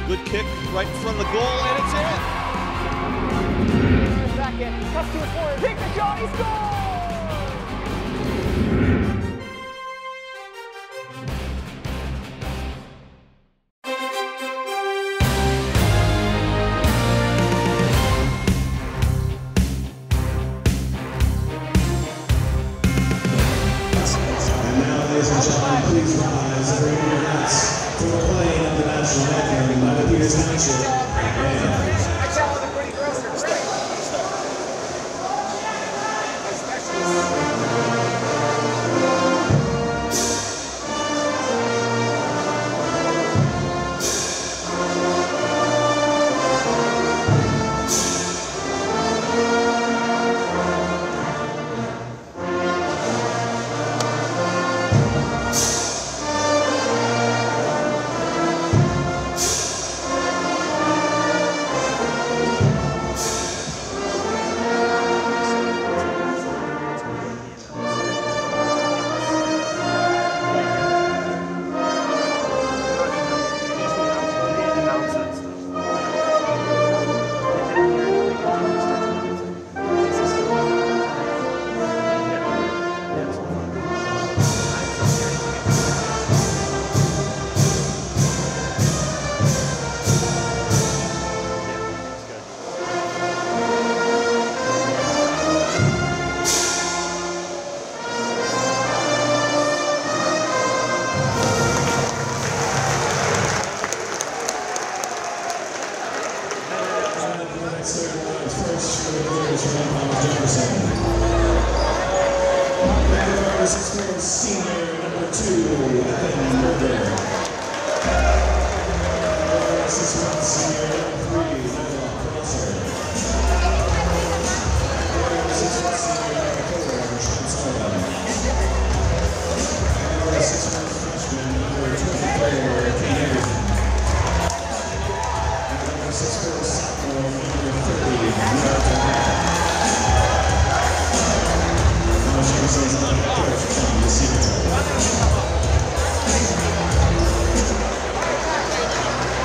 Good kick right in front of the goal, and it's in. Back in, cuts to his forward, take the shot, he scores! And now, ladies and gentlemen, please rise and bring your hats for the playing of the national anthem by the Peters Township. First, Jefferson. Jefferson, senior number 2, senior number 3, Crosser. Senior number 4, freshman number 24, King sophomore number 30, Jefferson's not a coach from the senior.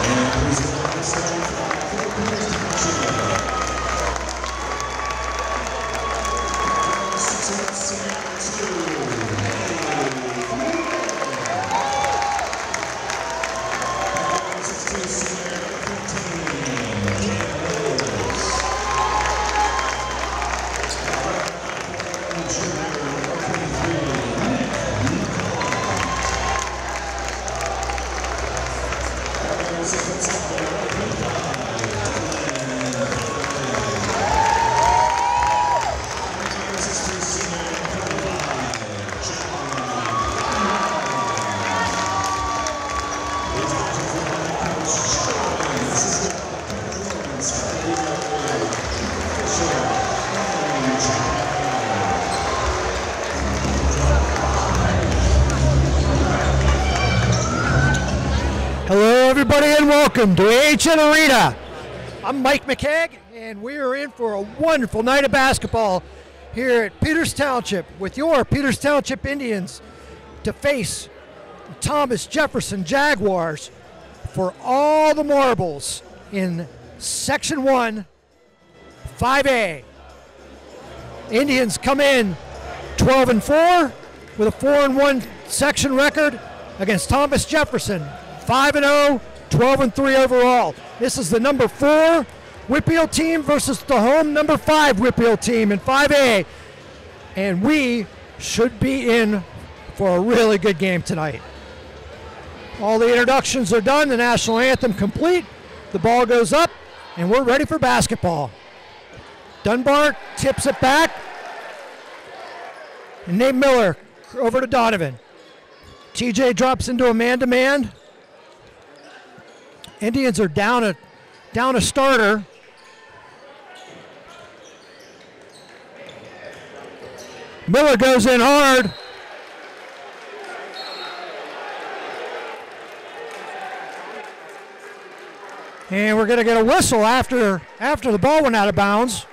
And he's going to start for the Peters Township. Hello everybody and welcome to AHN Arena. I'm Mike McCagg and we are in for a wonderful night of basketball here at Peters Township with your Peters Township Indians to face Thomas Jefferson Jaguars for all the marbles in Section 1, 5A. Indians come in 12-4 with a 4-1 section record against Thomas Jefferson. 5-0, 12-3 overall. This is the number 4 Whitfield team versus the home number 5 Whitfield team in 5A. And we should be in for a really good game tonight. All the introductions are done, the national anthem complete, the ball goes up, and we're ready for basketball. Dunbar tips it back, and Nate Miller over to Donovan. TJ drops into a man-to-man. Indians are down a starter. Miller goes in hard. And we're going to get a whistle after the ball went out of bounds.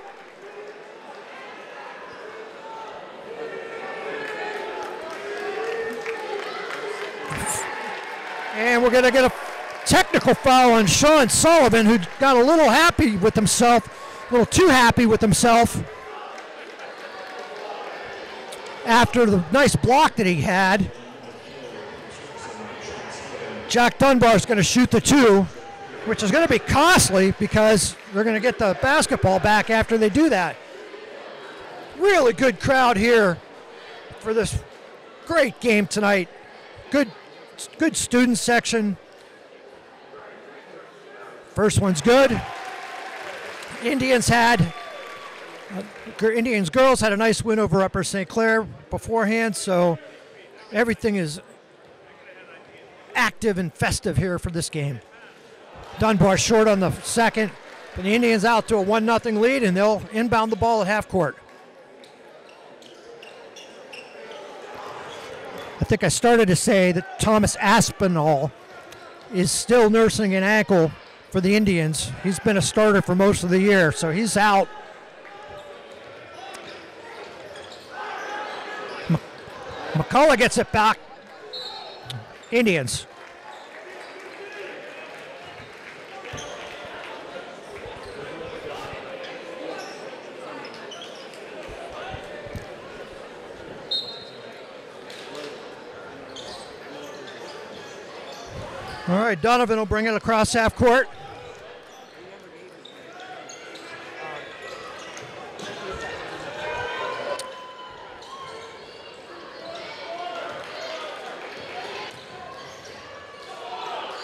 And we're going to get a technical foul on Sean Sullivan, who got a little happy with himself, a little too happy with himself after the nice block that he had. Jack Dunbar's going to shoot the two, which is going to be costly because they're going to get the basketball back after they do that. Really good crowd here for this great game tonight. Good student section. First one's good. Indians girls had a nice win over Upper St. Clair beforehand, so everything is active and festive here for this game. Dunbar short on the second, but the Indians out to a 1-0 lead, and they'll inbound the ball at half court. I think I started to say that Thomas Aspinall is still nursing an ankle for the Indians. He's been a starter for most of the year, so he's out. McCullough gets it back. Indians. All right, Donovan will bring it across half court.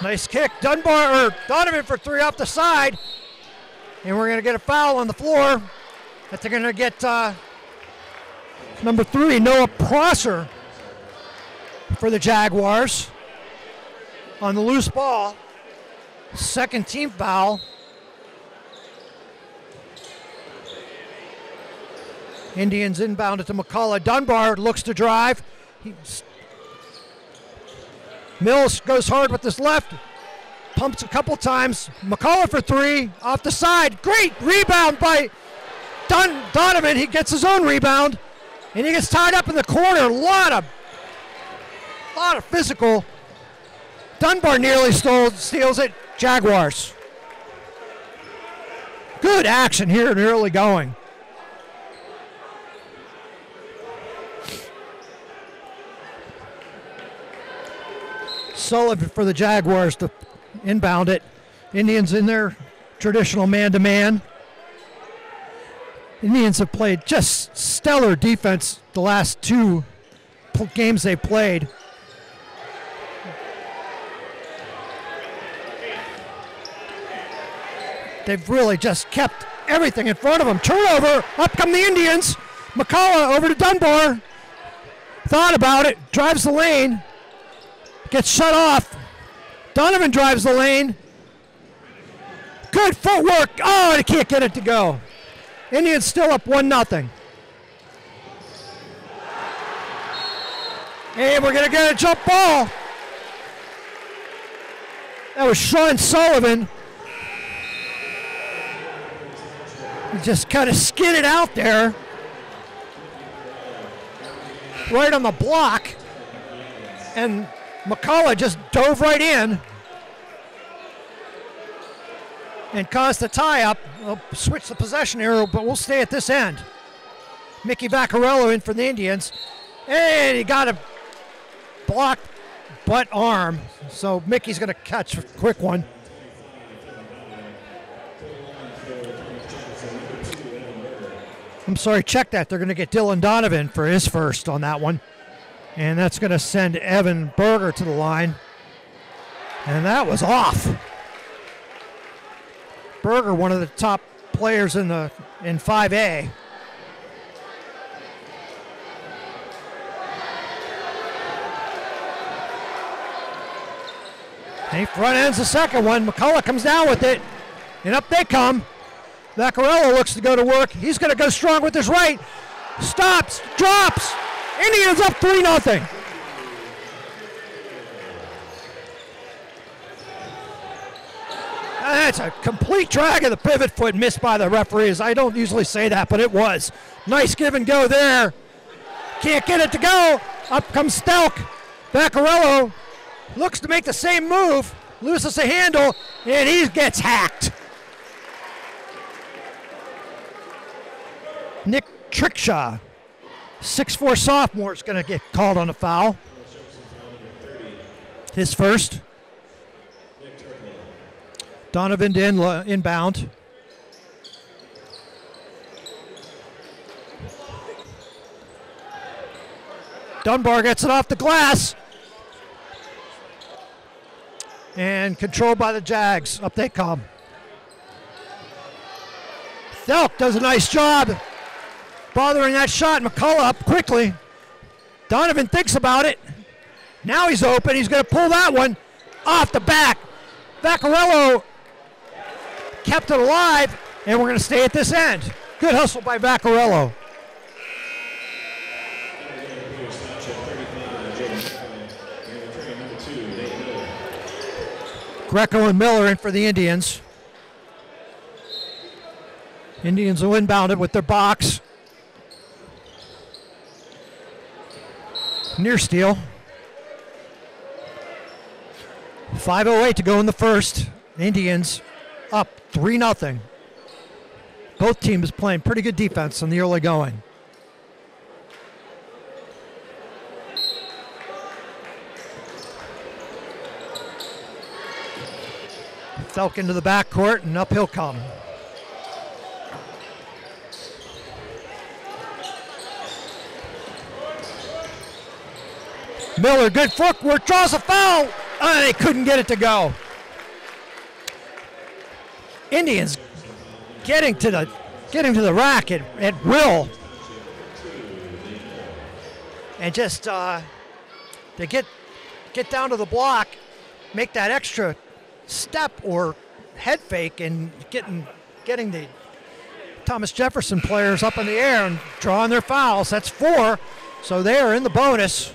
Nice kick, Donovan for three off the side. And we're gonna get a foul on the floor. That they're gonna get number 3, Noah Prosser, for the Jaguars on the loose ball. Second team foul. Indians inbound it to McCullough. Dunbar looks to drive. Mills goes hard with his left, pumps a couple times. McCullough for three, off the side. Great rebound by Donovan. He gets his own rebound, and he gets tied up in the corner. A lot of physical. Dunbar nearly steals it. Jaguars. Good action here in early going. Sullivan for the Jaguars to inbound it. Indians in their traditional man-to-man. Indians have played just stellar defense the last two games they played. They've really just kept everything in front of them. Turnover, up come the Indians. McCullough over to Dunbar. Thought about it, drives the lane. Gets shut off. Donovan drives the lane. Good footwork. Oh, they can't get it to go. Indians still up 1-0. And we're going to get a jump ball. That was Sean Sullivan. He just kind of skidded out there. Right on the block. And McCullough just dove right in and caused the tie-up. We'll switch the possession arrow, but we'll stay at this end. Mickey Vaccarello in for the Indians. And he got a blocked butt arm. So Mickey's going to catch a quick one. I'm sorry, check that. They're going to get Dylan Donovan for his first on that one. And that's going to send Evan Berger to the line. And that was off. Berger, one of the top players in 5A. And he front ends the second one. McCullough comes down with it. And up they come. Vaccarello looks to go to work. He's going to go strong with his right. Stops, drops. Indians up 3-0. That's a complete drag of the pivot foot missed by the referees. I don't usually say that, but it was. Nice give and go there. Can't get it to go. Up comes Stelk. Vaccarello looks to make the same move. Loses the handle, and he gets hacked. Nick Trickshaw, 6'4" sophomore, is going to get called on a foul. His first. Donovan to inbound. Dunbar gets it off the glass. And controlled by the Jags. Up they come. Thelk does a nice job bothering that shot. McCullough up quickly. Donovan thinks about it. Now he's open. He's going to pull that one off the back. Vaccarello kept it alive, and we're going to stay at this end. Good hustle by Vaccarello. Greco and Miller in for the Indians. Indians will inbound it with their box. Near steal. 5:08 to go in the first. Indians up 3-0. Both teams playing pretty good defense in the early going. Thelk into the backcourt, and up he'll come. Miller, good footwork, draws a foul. They couldn't get it to go. Indians getting to the rack at will, and just they get down to the block, make that extra step or head fake, and getting the Thomas Jefferson players up in the air and drawing their fouls. That's 4, so they are in the bonus.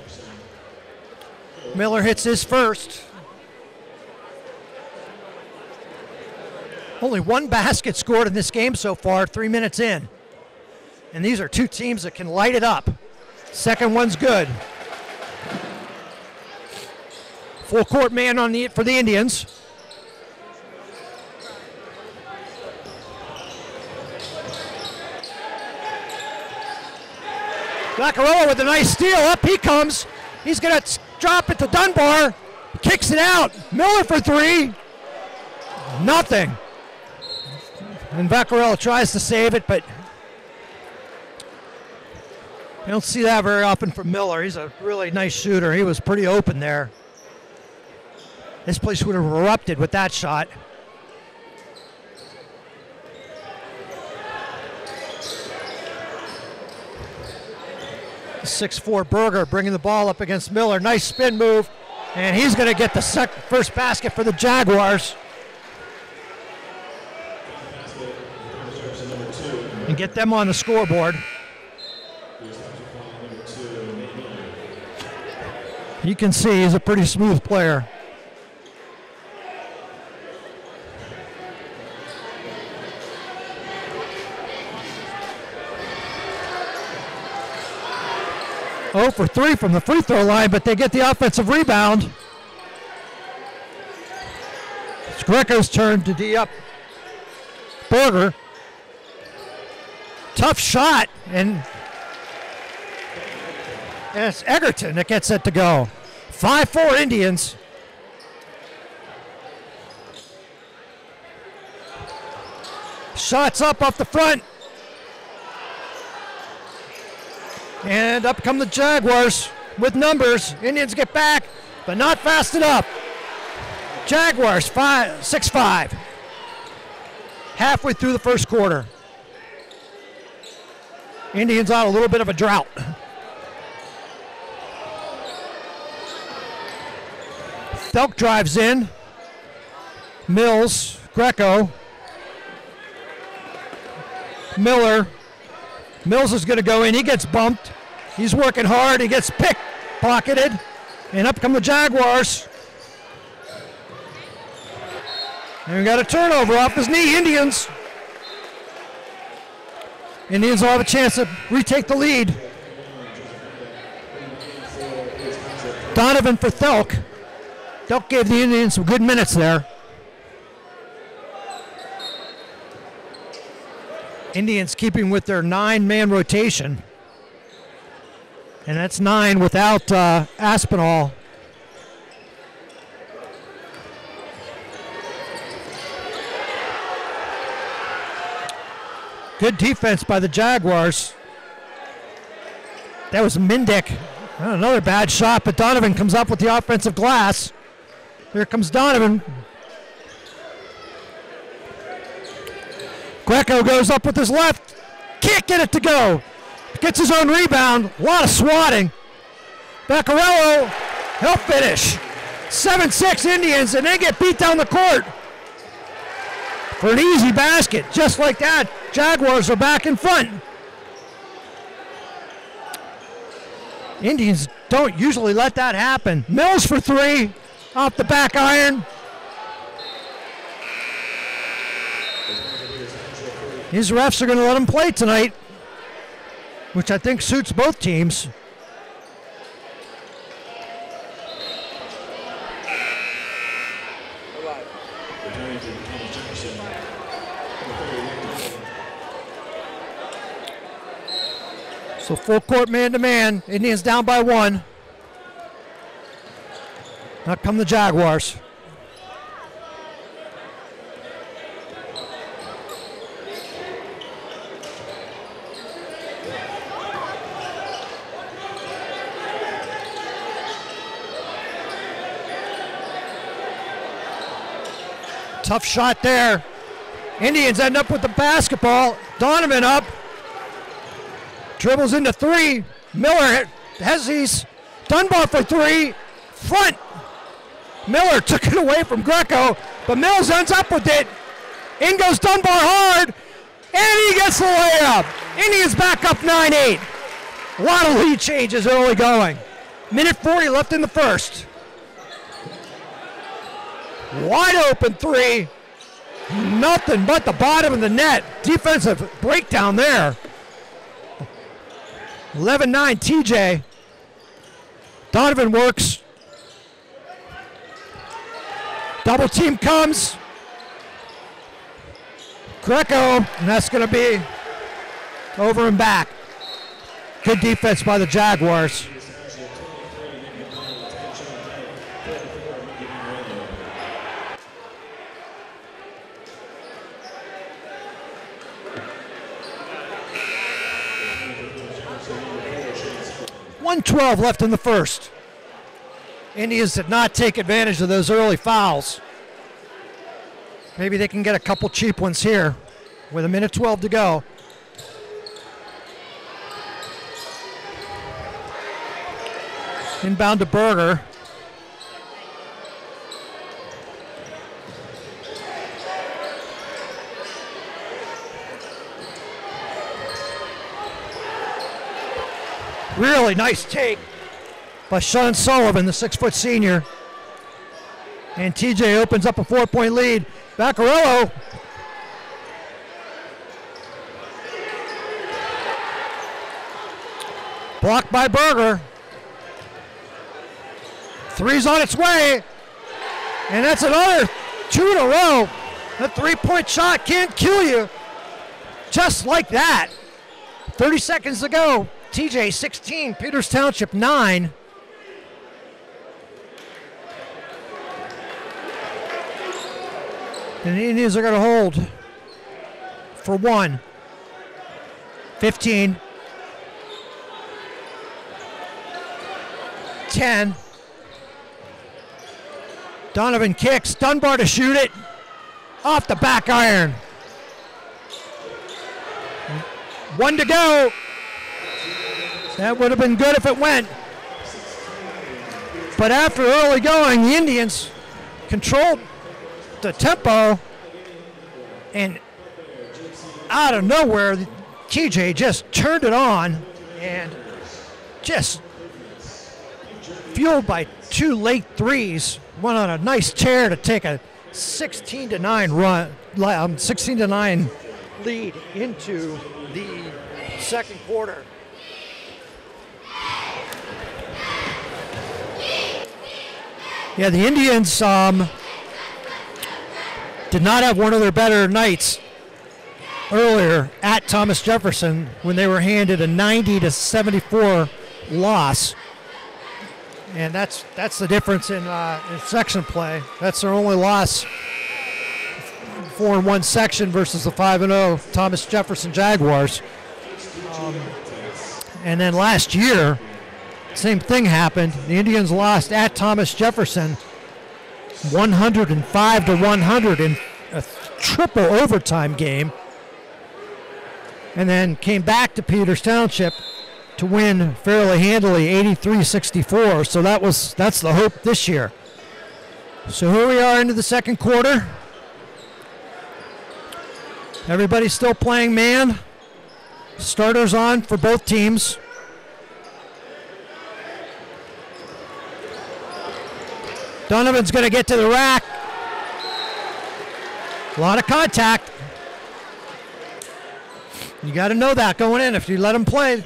Miller hits his first. Only one basket scored in this game so far, 3 minutes in. And these are two teams that can light it up. Second one's good. Full court man for the Indians. Vaccarello with a nice steal. Up he comes. He's going to drop it to Dunbar. Kicks it out. Miller for 3. Nothing. And Vaccarello tries to save it, but you don't see that very often from Miller. He's a really nice shooter. He was pretty open there. This place would have erupted with that shot. .64 Berger bringing the ball up against Miller. Nice spin move, and he's going to get the first basket for the Jaguars. And get them on the scoreboard. You can see he's a pretty smooth player. Oh for 3 from the free throw line, but they get the offensive rebound. It's Greco's turn to D up. Berger. Tough shot, and it's Egerton that gets it to go. 5-4 Indians. Shots up off the front. And up come the Jaguars with numbers. Indians get back, but not fast enough. Jaguars 6-5. Halfway through the first quarter. Indians on a little bit of a drought. Thelk drives in. Mills, Greco. Miller. Mills is going to go in. He gets bumped. He's working hard. He gets pocketed. And up come the Jaguars. And we got a turnover off his knee, Indians. Indians will have a chance to retake the lead. Donovan for Thelk. Thelk gave the Indians some good minutes there. Indians keeping with their 9-man rotation. And that's 9 without Aspinall. Good defense by the Jaguars. That was Mindick. Another bad shot, but Donovan comes up with the offensive glass. Here comes Donovan. Greco goes up with his left. Can't get it to go. Gets his own rebound. A lot of swatting. Vaccarello, he'll finish. 7-6 Indians, and they get beat down the court for an easy basket. Just like that, Jaguars are back in front. Indians don't usually let that happen. Mills for 3, off the back iron. These refs are going to let him play tonight, which I think suits both teams. So full court man-to-man. Indians down by 1. Now come the Jaguars. Tough shot there. Indians end up with the basketball. Donovan up. Dribbles into 3. Miller has these. Dunbar for 3. Front. Miller took it away from Greco, but Mills ends up with it. In goes Dunbar hard, and he gets the layup. Indians back up 9-8. A lot of lead changes early going. Minute 40 left in the first. Wide open 3. Nothing but the bottom of the net. Defensive breakdown there. 11-9 TJ. Donovan works. Double team comes. Greco, and that's going to be over and back. Good defense by the Jaguars. .112 left in the first. Indians did not take advantage of those early fouls. Maybe they can get a couple cheap ones here with 1:12 to go. Inbound to Berger. Really nice take by Sean Sullivan, the 6-foot senior. And TJ opens up a 4-point lead. Vaccarello. Blocked by Berger. 3's on its way. And that's another 2 in a row. That 3-point shot can't kill you. Just like that. 30 seconds to go. TJ 16, Peters Township 9. And the Indians are going to hold for 1. 15. 10. Donovan kicks. Dunbar to shoot it. Off the back iron. 1 to go. That would have been good if it went. But after early going, the Indians controlled the tempo, and out of nowhere, TJ just turned it on, and just fueled by 2 late threes, went on a nice tear to take a 16-9 16-9 lead into the second quarter. Yeah, the Indians did not have one of their better nights earlier at Thomas Jefferson when they were handed a 90-74 loss. And that's the difference in section play. That's their only loss, 4-1 section versus the 5-0 Thomas Jefferson Jaguars. And then last year, same thing happened. The Indians lost at Thomas Jefferson 105-100 in a triple overtime game, and then came back to Peters Township to win fairly handily 83-64. So that's the hope this year. So here we are into the second quarter. Everybody's still playing man. Starters on for both teams. Donovan's going to get to the rack. A lot of contact. You got to know that going in if you let him play.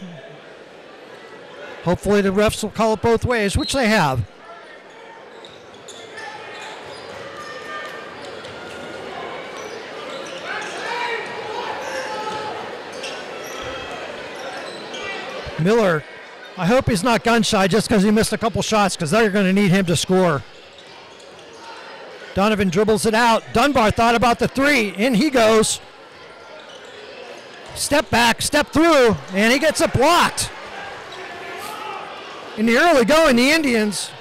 Hopefully the refs will call it both ways, which they have. Miller, I hope he's not gun shy just because he missed a couple shots, because they're going to need him to score. Donovan dribbles it out. Dunbar thought about the three. In he goes. Step back, step through, and he gets it blocked. In the early going, the Indians,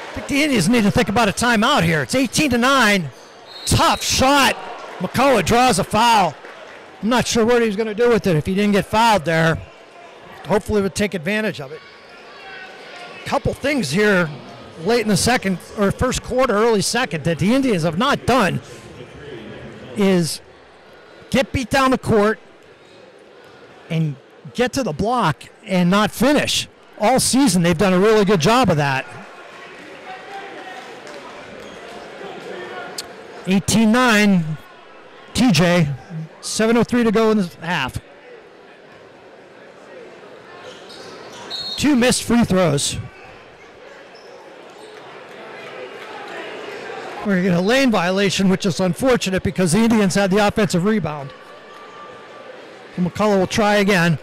I think the Indians need to think about a timeout here. It's 18-9. Tough shot. McCullough draws a foul. I'm not sure what he's going to do with it if he didn't get fouled there. Hopefully we'll take advantage of it. Couple things here late in the second or first quarter, early second, that the Indians have not done is get beat down the court and get to the block and not finish. All season they've done a really good job of that. 18-9 TJ, 7:03 to go in the half. 2 missed free throws. We're going to get a lane violation, which is unfortunate because the Indians had the offensive rebound. And McCullough will try again.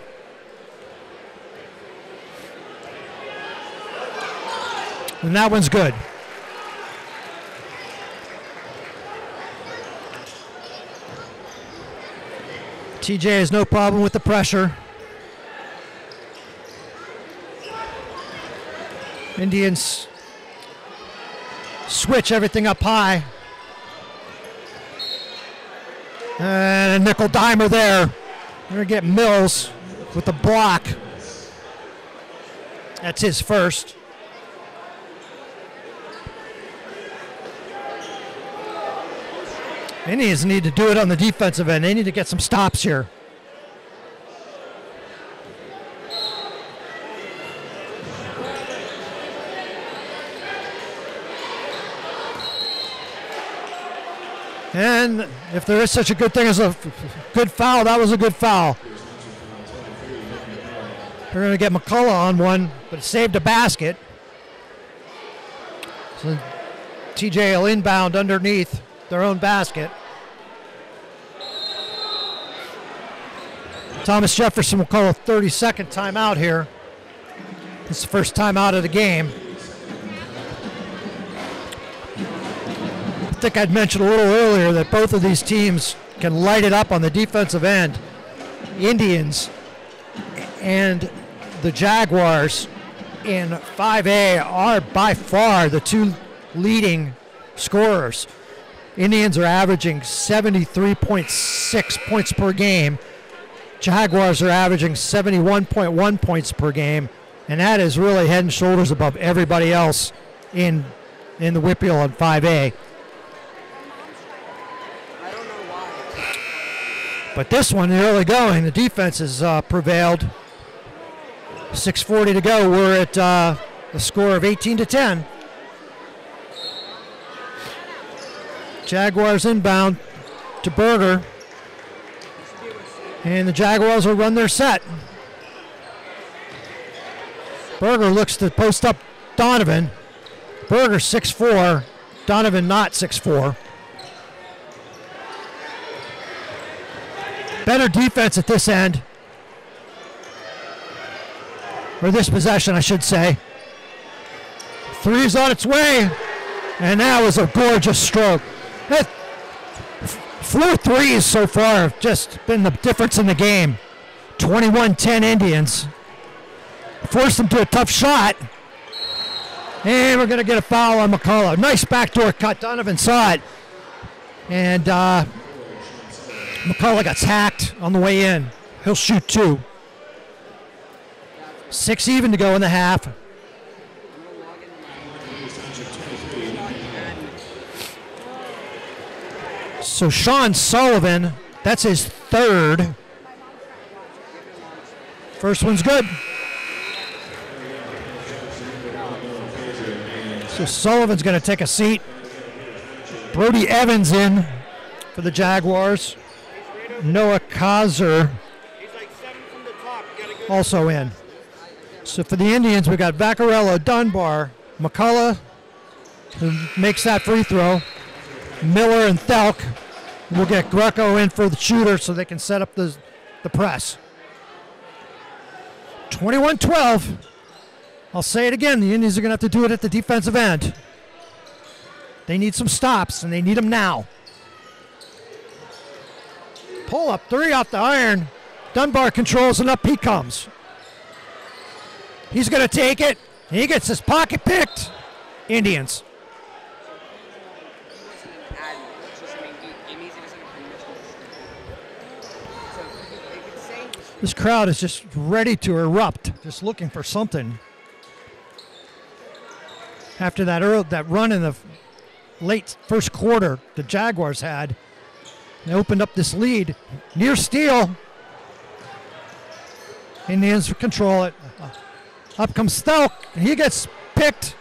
And that one's good. TJ has no problem with the pressure. Indians switch everything up high. And a nickel dimer there. We're going to get Mills with the block. That's his first. Indians need to do it on the defensive end. They need to get some stops here. And if there is such a good thing as a good foul, that was a good foul. They're going to get McCullough on one, but it saved a basket. So TJ will inbound underneath their own basket. Thomas Jefferson will call a 30-second timeout here. It's the first timeout of the game. I think I'd mentioned a little earlier that both of these teams can light it up on the defensive end. Indians and the Jaguars in 5A are by far the two leading scorers. Indians are averaging 73.6 points per game. Jaguars are averaging 71.1 points per game, and that is really head and shoulders above everybody else in the WPIAL on 5A. But this one, the early going, the defense has prevailed. 6:40 to go. We're at the score of 18-10. Jaguars inbound to Berger. And the Jaguars will run their set. Berger looks to post up Donovan. Berger 6'4", Donovan not 6'4". Better defense at this end. Or this possession, I should say. Three's on its way. And that was a gorgeous stroke. That 4 threes so far have just been the difference in the game. 21-10 Indians. Forced them to a tough shot. And we're going to get a foul on McCullough. Nice backdoor cut. Donovan saw it. And McCullough got hacked on the way in. He'll shoot 2. 6 even to go in the half. So Sean Sullivan, that's his 3rd. First one's good. So Sullivan's going to take a seat. Brody Evans in for the Jaguars. Noah Kaiser also in. So for the Indians, we got Vaccarello, Dunbar, McCullough, who makes that free throw. Miller and Thelk. We'll get Greco in for the shooter so they can set up the press. 21-12. I'll say it again, the Indians are going to have to do it at the defensive end. They need some stops, and they need them now. Pull up 3 off the iron. Dunbar controls, and up he comes. He's going to take it. He gets his pocket picked. Indians. This crowd is just ready to erupt, just looking for something. After that run in the late first quarter the Jaguars had, they opened up this lead. Near steal. Indians control it. Up comes Thelk, and he gets picked.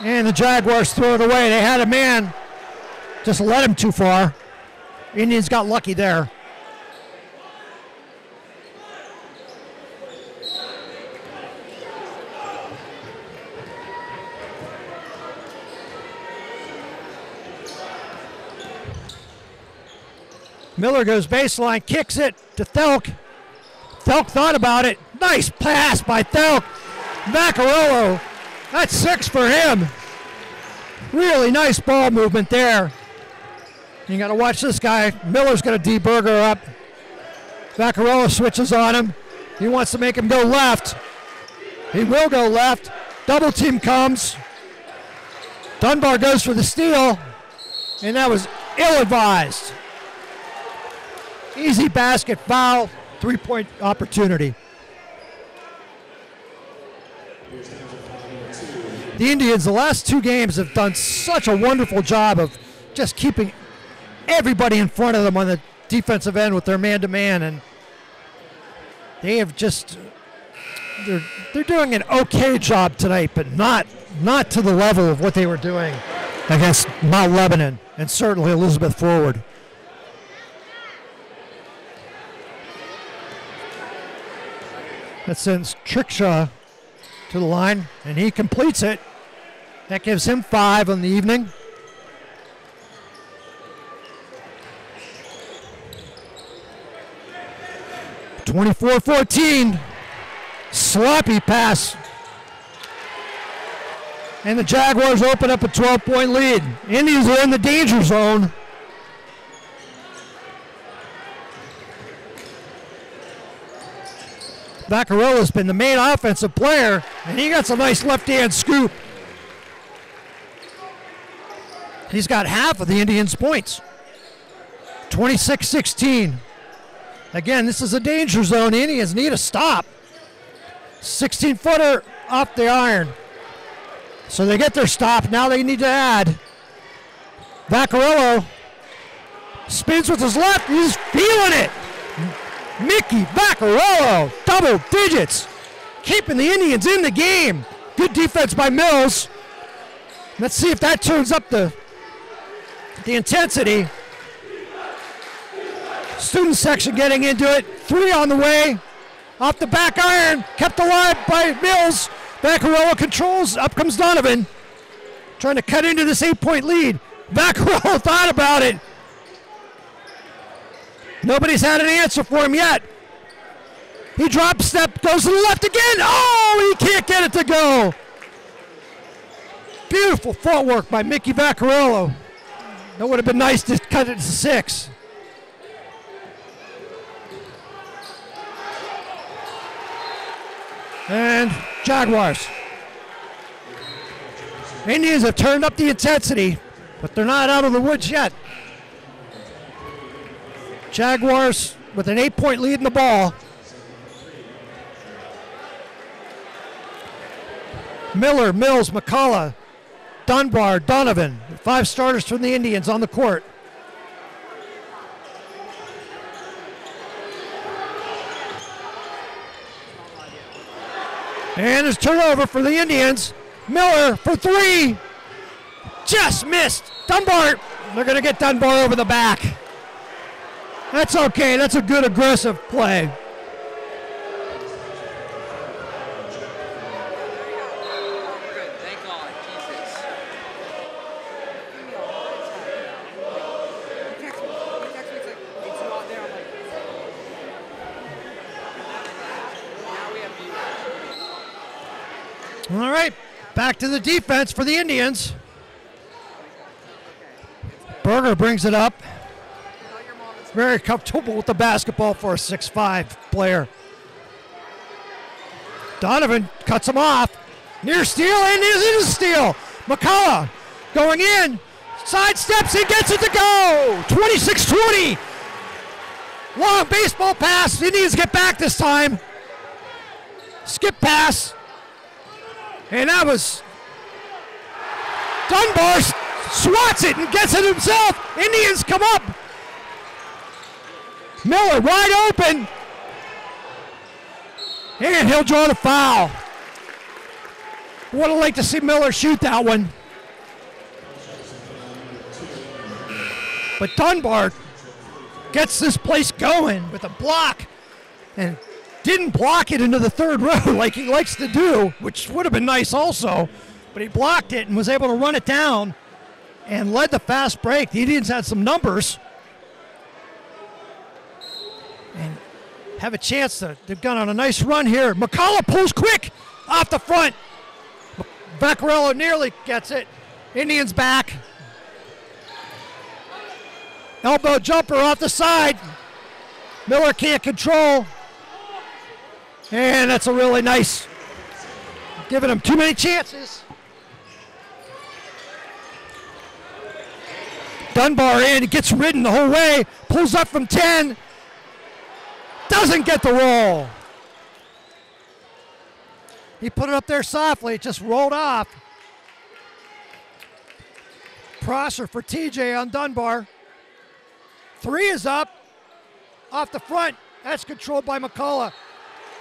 And the Jaguars throw it away. They had a man, just led him too far. Indians got lucky there. Miller goes baseline, kicks it to Thelk. Thelk thought about it. Nice pass by Thelk. Vaccarello, that's 6 for him. Really nice ball movement there. You got to watch this guy. Miller's going to D-Burger up. Vaccarello switches on him. He wants to make him go left. He will go left. Double team comes. Dunbar goes for the steal. And that was ill-advised. Easy basket, foul, 3-point opportunity. The Indians, the last 2 games, have done such a wonderful job of just keeping everybody in front of them on the defensive end with their man-to-man, and they have just they're doing an okay job tonight, but not to the level of what they were doing against Mount Lebanon and certainly Elizabeth Forward. That sends Trickshaw to the line, and he completes it. That gives him 5 on the evening. (24-14). Sloppy pass. And the Jaguars open up a 12-point lead. Indians are in the danger zone. Vaccarello's been the main offensive player, and he got some nice left-hand scoop. He's got half of the Indians' points. 26-16. Again, this is a danger zone. The Indians need a stop. 16-footer off the iron. So they get their stop. Now they need to add. Vaccarello spins with his left. He's feeling it. Mickey Vaccarello, double digits. keeping the Indians in the game. Good defense by Mills. Let's see if that turns up the intensity. Student section getting into it. 3 on the way. Off the back iron. Kept alive by Mills. Vaccarello controls. Up comes Donovan. Trying to cut into this 8-point lead. Vaccarello thought about it. Nobody's had an answer for him yet. He drop step, goes to the left again. Oh, he can't get it to go. Beautiful footwork by Mickey Vaccarello. That would have been nice to cut it to 6. And Jaguars. Indians have turned up the intensity, but they're not out of the woods yet. Jaguars with an 8-point lead in the ball. Miller, Mills, McCullough, Dunbar, Donovan. 5 starters from the Indians on the court. And there's turnover for the Indians. Miller for 3. Just missed. Dunbar. They're going to get Dunbar over the back. That's okay. That's a good aggressive play. Thank God, Jesus. He texted me, it's like, it's not there. I'm like, now we have views. All right. Back to the defense for the Indians. Berger brings it up. Very comfortable with the basketball for a 6'5" player. Donovan cuts him off. Near steal and is in a steal. McCullough going in. Sidesteps and gets it to go. 26-20. Long baseball pass. Indians get back this time. Skip pass. And that was Dunbar swats it and gets it himself. Indians come up. Miller wide open. And he'll draw the foul. Would have liked to see Miller shoot that one. But Dunbar gets this place going with a block and didn't block it into the third row like he likes to do, which would have been nice also. But he blocked it and was able to run it down and led the fast break. The Indians had some numbers and have a chance to, they've gone on a nice run here. McCullough pulls quick off the front. Vaccarello nearly gets it. Indians back. Elbow jumper off the side. Miller can't control. And that's a really nice, giving him too many chances. Dunbar in, he gets ridden the whole way, pulls up from 10. Doesn't get the roll. He put it up there softly, it just rolled off. Prosser for TJ on Dunbar. 3 is up, off the front. That's controlled by McCullough.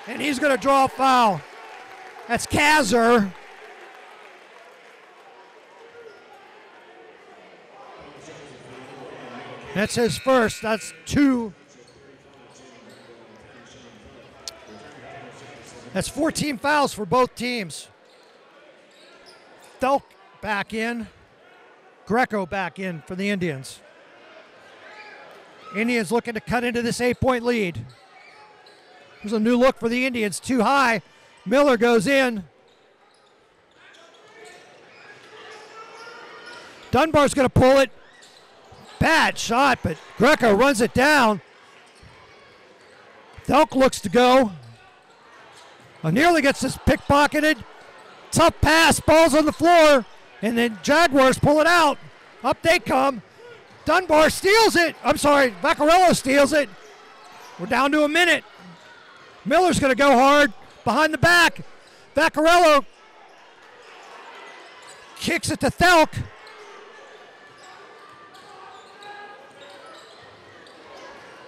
And he's going to draw a foul. That's Kazar. That's his first. That's 2. That's 14 fouls for both teams. Thelk back in. Greco back in for the Indians. Indians looking to cut into this 8-point lead. There's a new look for the Indians. Too high. Miller goes in. Dunbar's going to pull it. Bad shot, but Greco runs it down. Thelk looks to go. Nearly gets this pickpocketed. Tough pass, ball's on the floor, and then Jaguars pull it out. Up they come. Dunbar steals it. I'm sorry, Vaccarello steals it. We're down to a minute. Miller's going to go hard behind the back. Vaccarello kicks it to Thelk.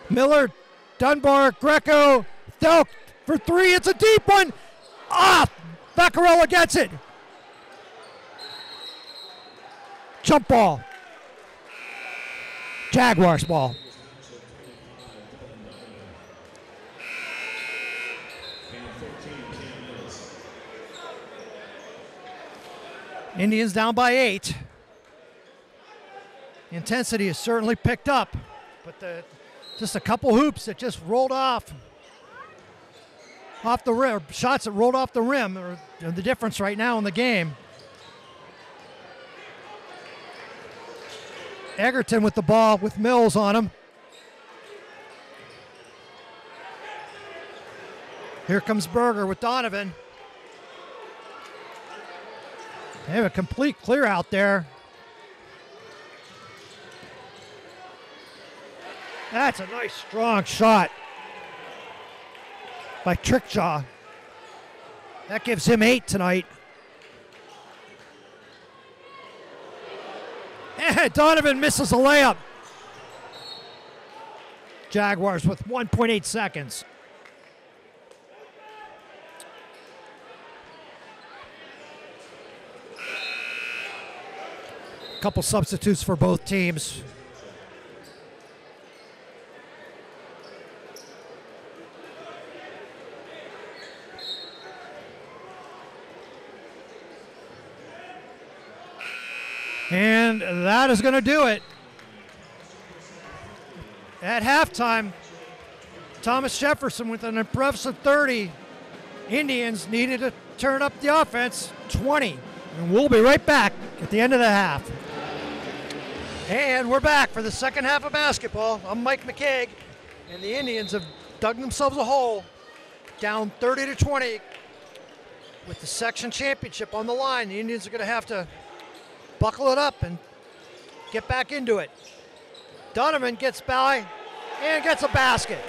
Miller, Dunbar, Greco, Thelk for 3. It's a deep one. Ah! Vaccarella gets it. Jump ball. Jaguars ball. Indians down by 8. The intensity has certainly picked up, but just a couple hoops that just rolled off the rim, shots that rolled off the rim are the difference right now in the game. Egerton with the ball with Mills on him. Here comes Berger with Donovan. They have a complete clear out there. That's a nice strong shot by Trickjaw. That gives him 8 tonight. And Donovan misses a layup. Jaguars with 1.8 seconds. Couple substitutes for both teams. And that is going to do it. At halftime, Thomas Jefferson with an impressive 30. Indians needed to turn up the offense, 20. And we'll be right back at the end of the half. And we're back for the second half of basketball. I'm Mike McKeag, and the Indians have dug themselves a hole, down 30-20 with the section championship on the line. The Indians are going to have to buckle it up and get back into it. Donovan gets by and gets a basket.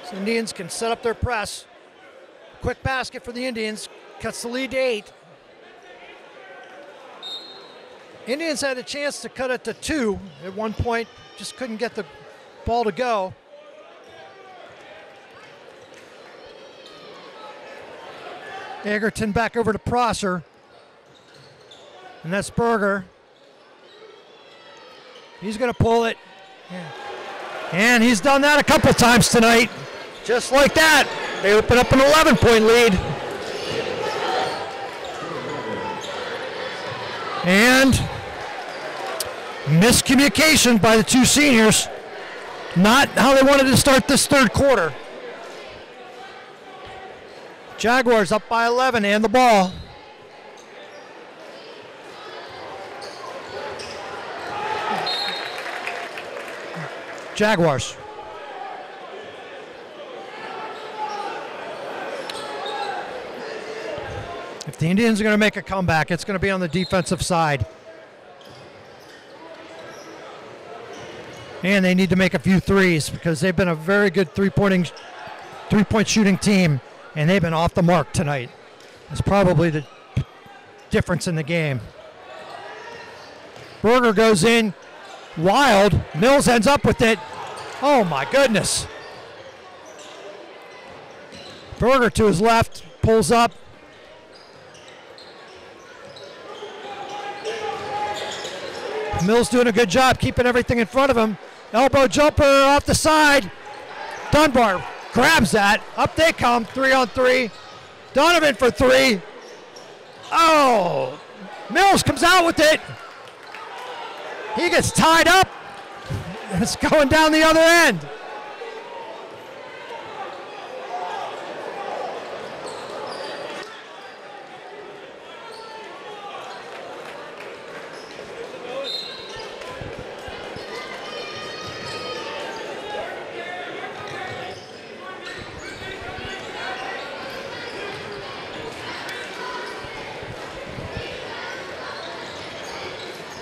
So Indians can set up their press. Quick basket for the Indians. Cuts the lead to 8. Indians had a chance to cut it to 2 at one point. Just couldn't get the ball to go. Egerton back over to Prosser. And that's Berger. He's going to pull it. And he's done that a couple times tonight. Just like that, they open up an 11-point lead. And miscommunication by the two seniors. Not how they wanted to start this third quarter. Jaguars up by 11 and the ball. Jaguars. If the Indians are going to make a comeback, it's going to be on the defensive side. And they need to make a few threes because they've been a very good three-point shooting team, and they've been off the mark tonight. It's probably the difference in the game. Berger goes in wild. Mills ends up with it. Oh, my goodness. Berger to his left, pulls up. Mills doing a good job keeping everything in front of him. Elbow jumper off the side. Dunbar grabs that. Up they come, 3-on-3. Donovan for 3. Oh, Mills comes out with it. He gets tied up. It's going down the other end.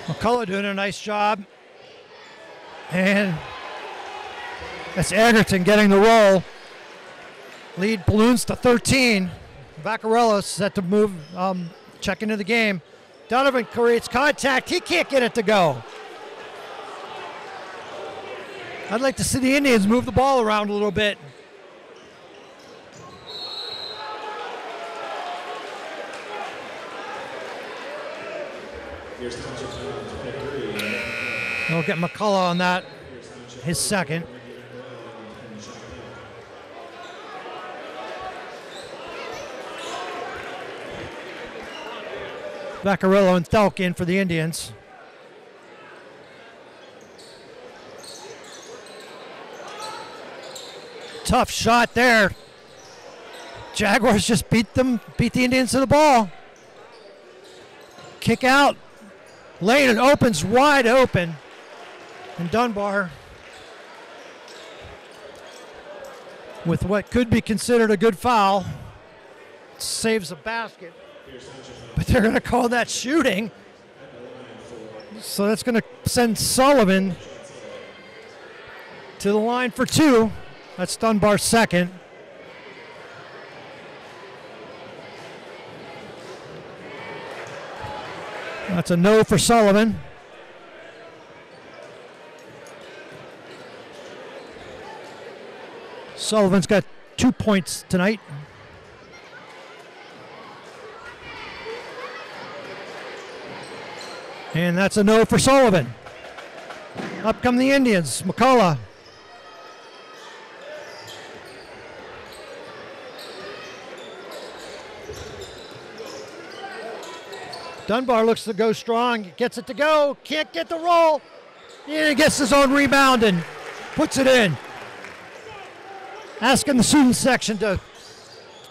McCullough doing a nice job. And that's Egerton getting the roll. Lead balloons to 13. Vaccarella set to move, check into the game. Donovan creates contact. He can't get it to go. I'd like to see the Indians move the ball around a little bit. They'll get McCullough on that, his second. Vaccarello and Thelk in for the Indians. Tough shot there. Jaguars just beat the Indians to the ball. Kick out. Lane, it opens wide open. And Dunbar, with what could be considered a good foul, saves a basket. But they're going to call that shooting. So that's going to send Sullivan to the line for two. That's Dunbar's second. That's a no for Sullivan. Sullivan's got 2 points tonight. And that's a no for Sullivan. Up come the Indians. McCullough. Dunbar looks to go strong. Gets it to go. Can't get the roll. He gets his own rebound and puts it in. Asking the student section to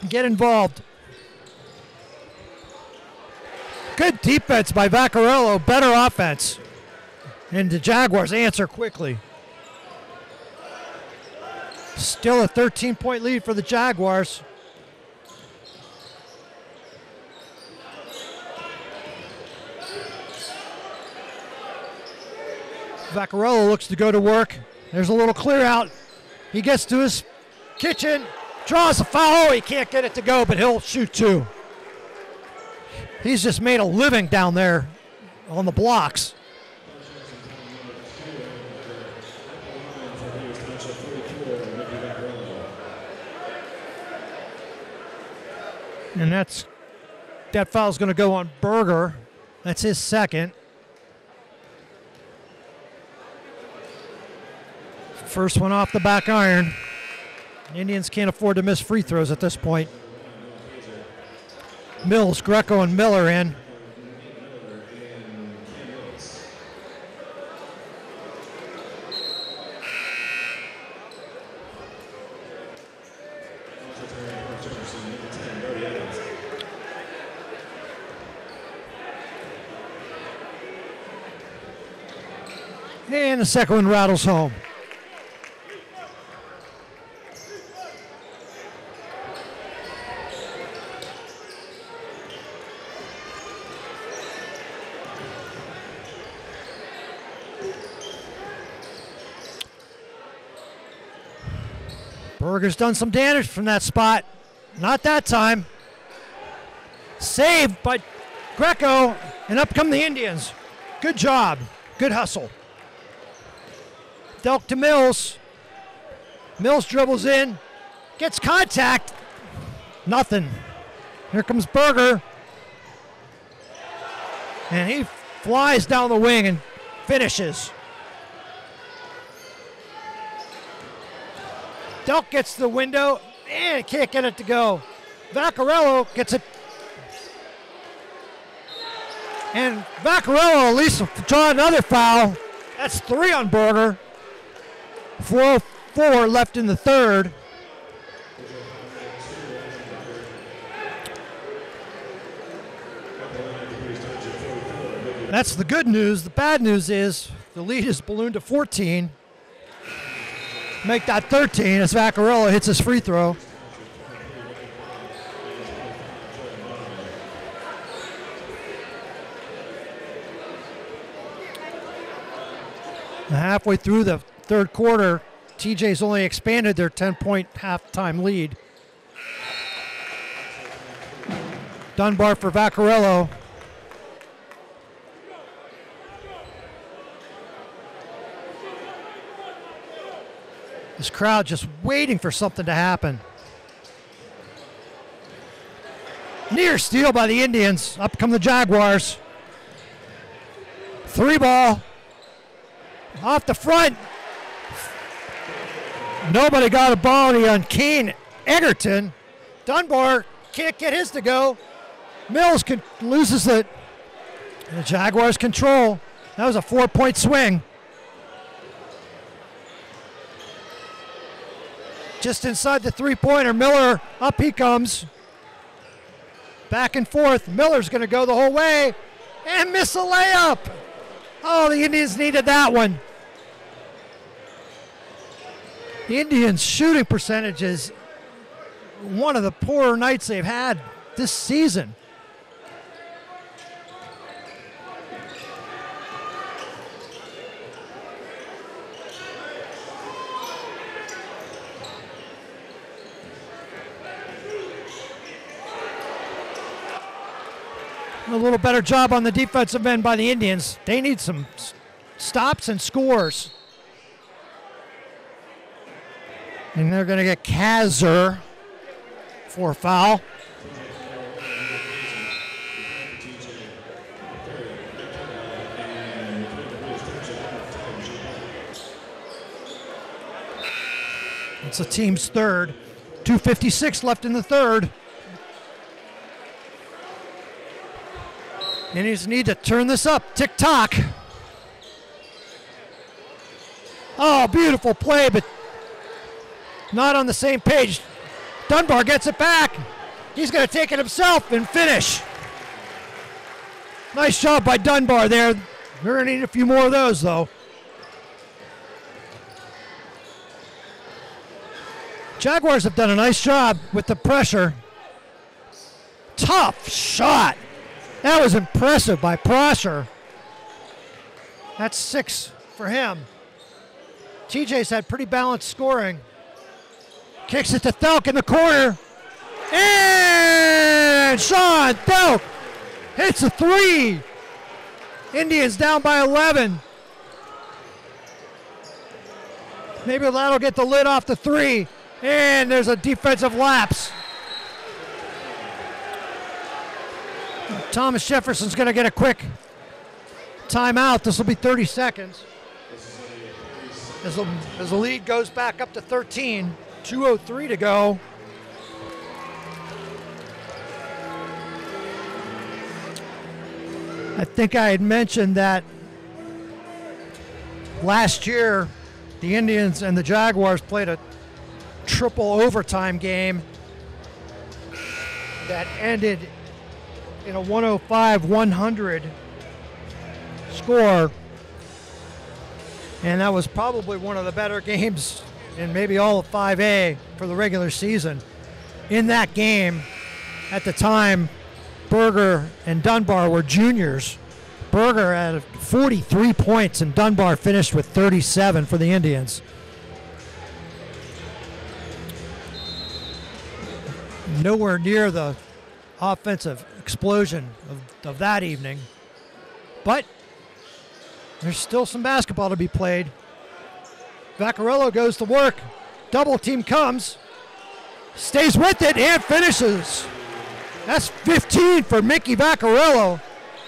get involved. Good defense by Vaccarello, better offense. And the Jaguars answer quickly. Still a 13-point lead for the Jaguars. Vaccarello looks to go to work. There's a little clear out. He gets to his kitchen, draws a foul. He can't get it to go, but he'll shoot two. He's just made a living down there on the blocks. And that foul's going to go on Berger. That's his second. First one off the back iron. Indians can't afford to miss free throws at this point. Mills, Greco, and Miller in. And the second one rattles home. Berger's done some damage from that spot. Not that time. Saved by Greco, and up come the Indians. Good job. Good hustle. Delk to Mills. Mills dribbles in. Gets contact. Nothing. Here comes Berger. And he flies down the wing and finishes. Delk gets to the window and can't get it to go. Vaccarello gets it. And Vaccarello at least draw another foul. That's 3 on Berger. 4:04 left in the third. That's the good news. The bad news is the lead is ballooned to 14. Make that 13 as Vaccarello hits his free throw. Halfway through the third quarter, TJ's only expanded their 10-point halftime lead. Dunbar for Vaccarello. This crowd just waiting for something to happen. Near steal by the Indians. Up come the Jaguars. 3 ball. Off the front. Nobody got a ball on Kane Egerton. Dunbar can't get his to go. Mills loses it. The Jaguars control. That was a 4-point swing. Just inside the 3-pointer, Miller, up he comes. Back and forth. Miller's going to go the whole way and miss a layup. Oh, the Indians needed that one. The Indians' shooting percentage is one of the poorer nights they've had this season. A little better job on the defensive end by the Indians. They need some stops and scores. And they're going to get Kaiser for a foul. It's the team's third. 2:56 left in the third. Indians need to turn this up. Tick-tock. Oh, beautiful play, but not on the same page. Dunbar gets it back. He's going to take it himself and finish. Nice job by Dunbar there. We're going to need a few more of those, though. Jaguars have done a nice job with the pressure. Tough shot. That was impressive by Prosser. That's 6 for him. TJ's had pretty balanced scoring. Kicks it to Thelk in the corner. And Sean Thelk hits a 3. Indians down by 11. Maybe that'll get the lid off the 3. And there's a defensive lapse. Thomas Jefferson's going to get a quick timeout. This will be 30 seconds. As the lead goes back up to 13. 2:03 to go. I think I had mentioned that last year the Indians and the Jaguars played a triple overtime game that ended in a 105-100 score, and that was probably one of the better games in maybe all of 5A for the regular season. In that game, at the time, Berger and Dunbar were juniors. Berger had 43 points and Dunbar finished with 37 for the Indians. Nowhere near the offensive explosion of that evening, but there's still some basketball to be played. Vaccarello goes to work. Double team comes, stays with it, and finishes. That's 15 for Mickey Vaccarello,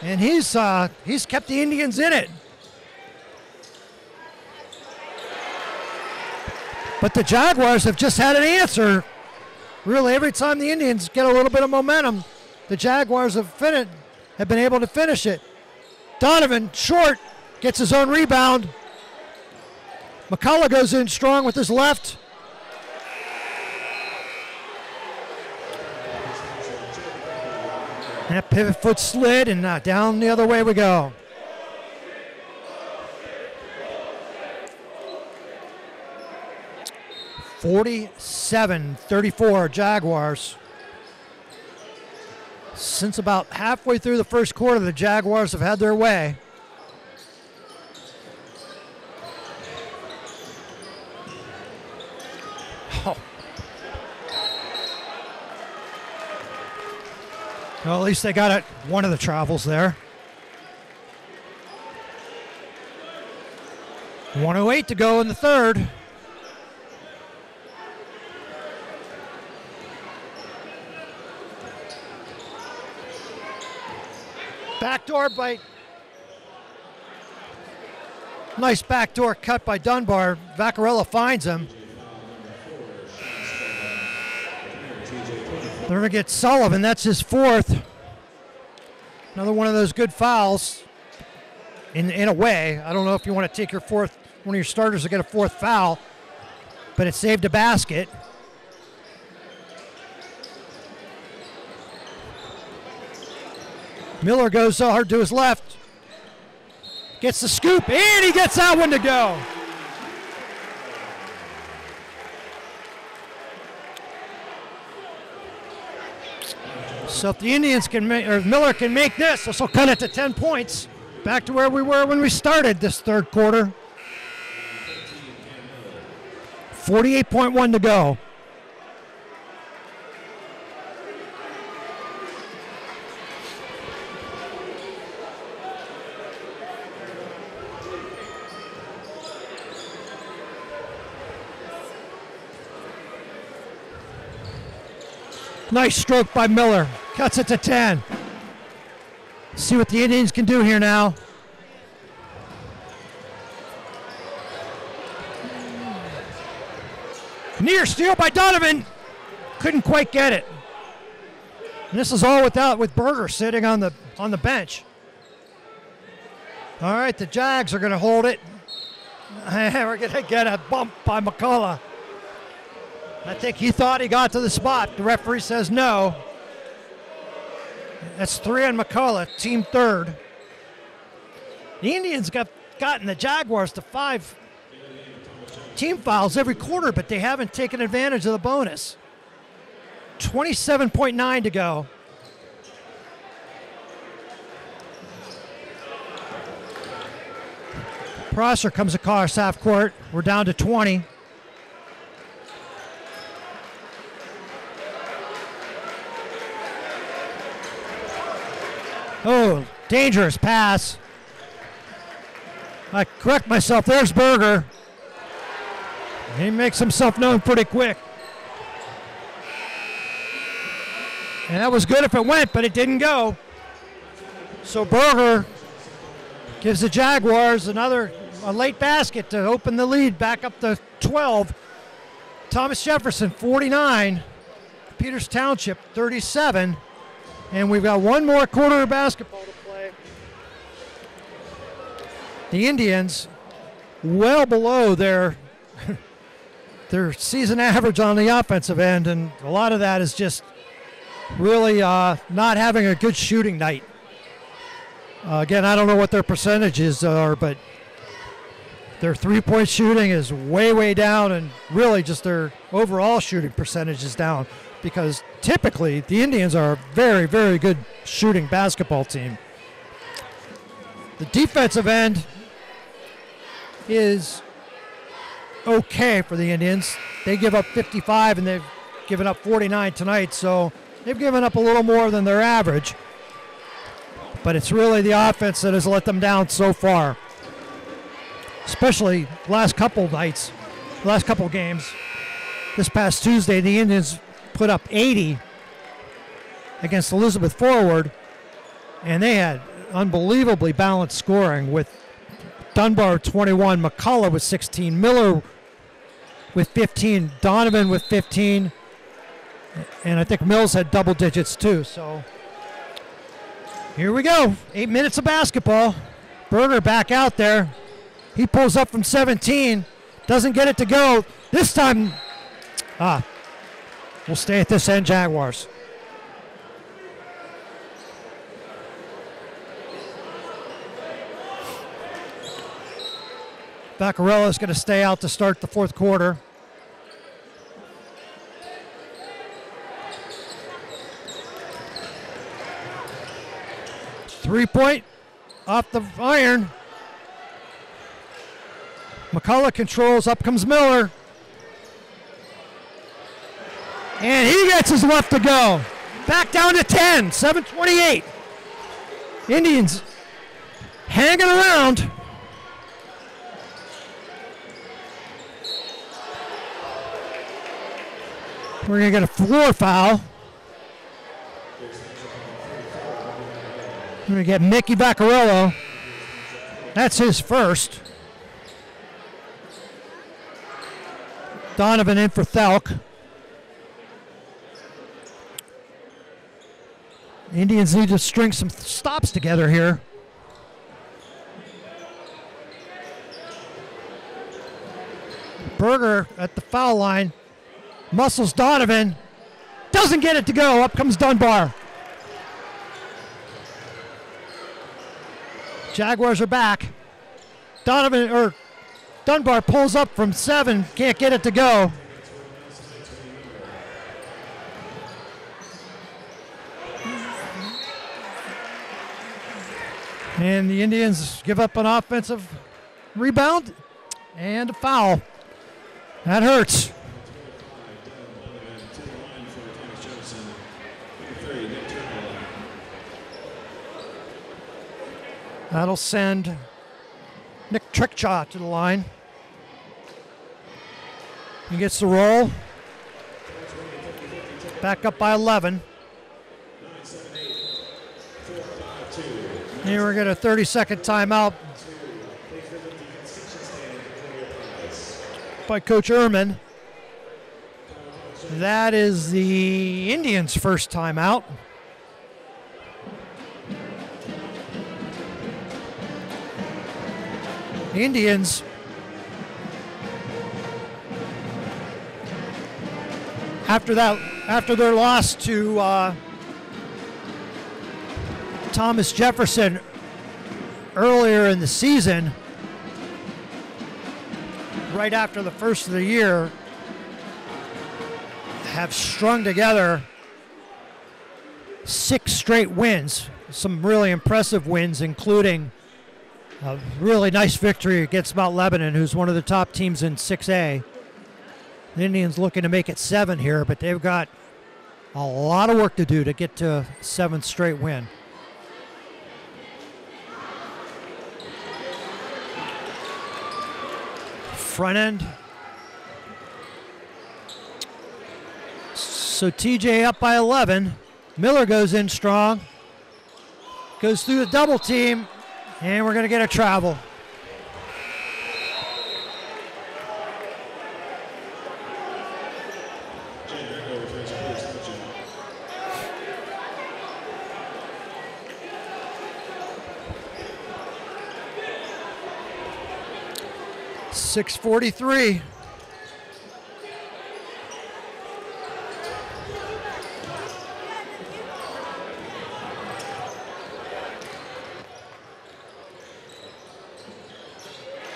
and he's kept the Indians in it. But the Jaguars have just had an answer. Really, every time the Indians get a little bit of momentum, the Jaguars have been able to finish it. Donovan, short, gets his own rebound. McCullough goes in strong with his left. And a pivot foot slid, and down the other way we go. (47-34) Jaguars. Since about halfway through the first quarter, the Jaguars have had their way. Oh. Well, at least they got it. One of the travels there. 1:08 to go in the third. Backdoor by, nice backdoor cut by Dunbar. Vaccarella finds him. They're going to get Sullivan, that's his fourth. Another one of those good fouls in a way. I don't know if you want to take your fourth, one of your starters to get a fourth foul, but it saved a basket. Miller goes hard to his left. Gets the scoop, and he gets that one to go. So if the Indians can make, or Miller can make this will cut it to 10 points. Back to where we were when we started this third quarter. 48.1 to go. Nice stroke by Miller. Cuts it to 10. See what the Indians can do here now. Near steal by Donovan. Couldn't quite get it. And this is all with Berger sitting on the bench. All right, the Jags are going to hold it. We're going to get a bump by McCullough. I think he thought he got to the spot. The referee says no. That's 3 on McCullough, team third. The Indians gotten the Jaguars to 5 team fouls every quarter, but they haven't taken advantage of the bonus. 27.9 to go. Prosser comes across half court. We're down to 20. Oh, dangerous pass. I correct myself. There's Berger. He makes himself known pretty quick. And that was good if it went, but it didn't go. So Berger gives the Jaguars a late basket to open the lead back up to 12. Thomas Jefferson, 49. Peters Township, 37. And we've got one more quarter of basketball to play. The Indians, well below their season average on the offensive end, and a lot of that is just really not having a good shooting night. Again, I don't know what their percentages are, but their three-point shooting is way, way down, and really just their overall shooting percentage is down, because typically the Indians are a very, very good shooting basketball team. The defensive end is okay for the Indians. They give up 55 and they've given up 49 tonight, so they've given up a little more than their average. But it's really the offense that has let them down so far, especially last couple nights, last couple games. This past Tuesday, the Indians put up 80 against Elizabeth Forward, and they had unbelievably balanced scoring with Dunbar 21, McCullough with 16, Miller with 15, Donovan with 15, and I think Mills had double digits too. So here we go, 8 minutes of basketball. Berger back out there. He pulls up from 17, doesn't get it to go. This time, we'll stay at this end, Jaguars. Vaccarella is going to stay out to start the fourth quarter. Three-point off the iron. McCullough controls, up comes Miller. And he gets his left to go. Back down to 10, 7:28. Indians hanging around. We're going to get a floor foul. We're going to get Mickey Vaccarello. That's his first. Donovan in for Thelk. Indians need to string some stops together here. Berger at the foul line. Muscles Donovan. Doesn't get it to go. Up comes Dunbar. Jaguars are back. Dunbar pulls up from 7. Can't get it to go. And the Indians give up an offensive rebound and a foul. That hurts. That'll send Nick Trickchaw to the line. He gets the roll. Back up by 11. Here we're getting a 30-second timeout by Coach Ehrman. That is the Indians' first timeout. The Indians after their loss to Thomas Jefferson earlier in the season, right after the first of the year, have strung together 6 straight wins, some really impressive wins, including a really nice victory against Mount Lebanon, who's one of the top teams in 6A. The Indians looking to make it 7 here, but they've got a lot of work to do to get to a 7th straight win. Front end. So TJ up by 11. Miller goes in strong. Goes through the double team. And we're going to get a travel. .643.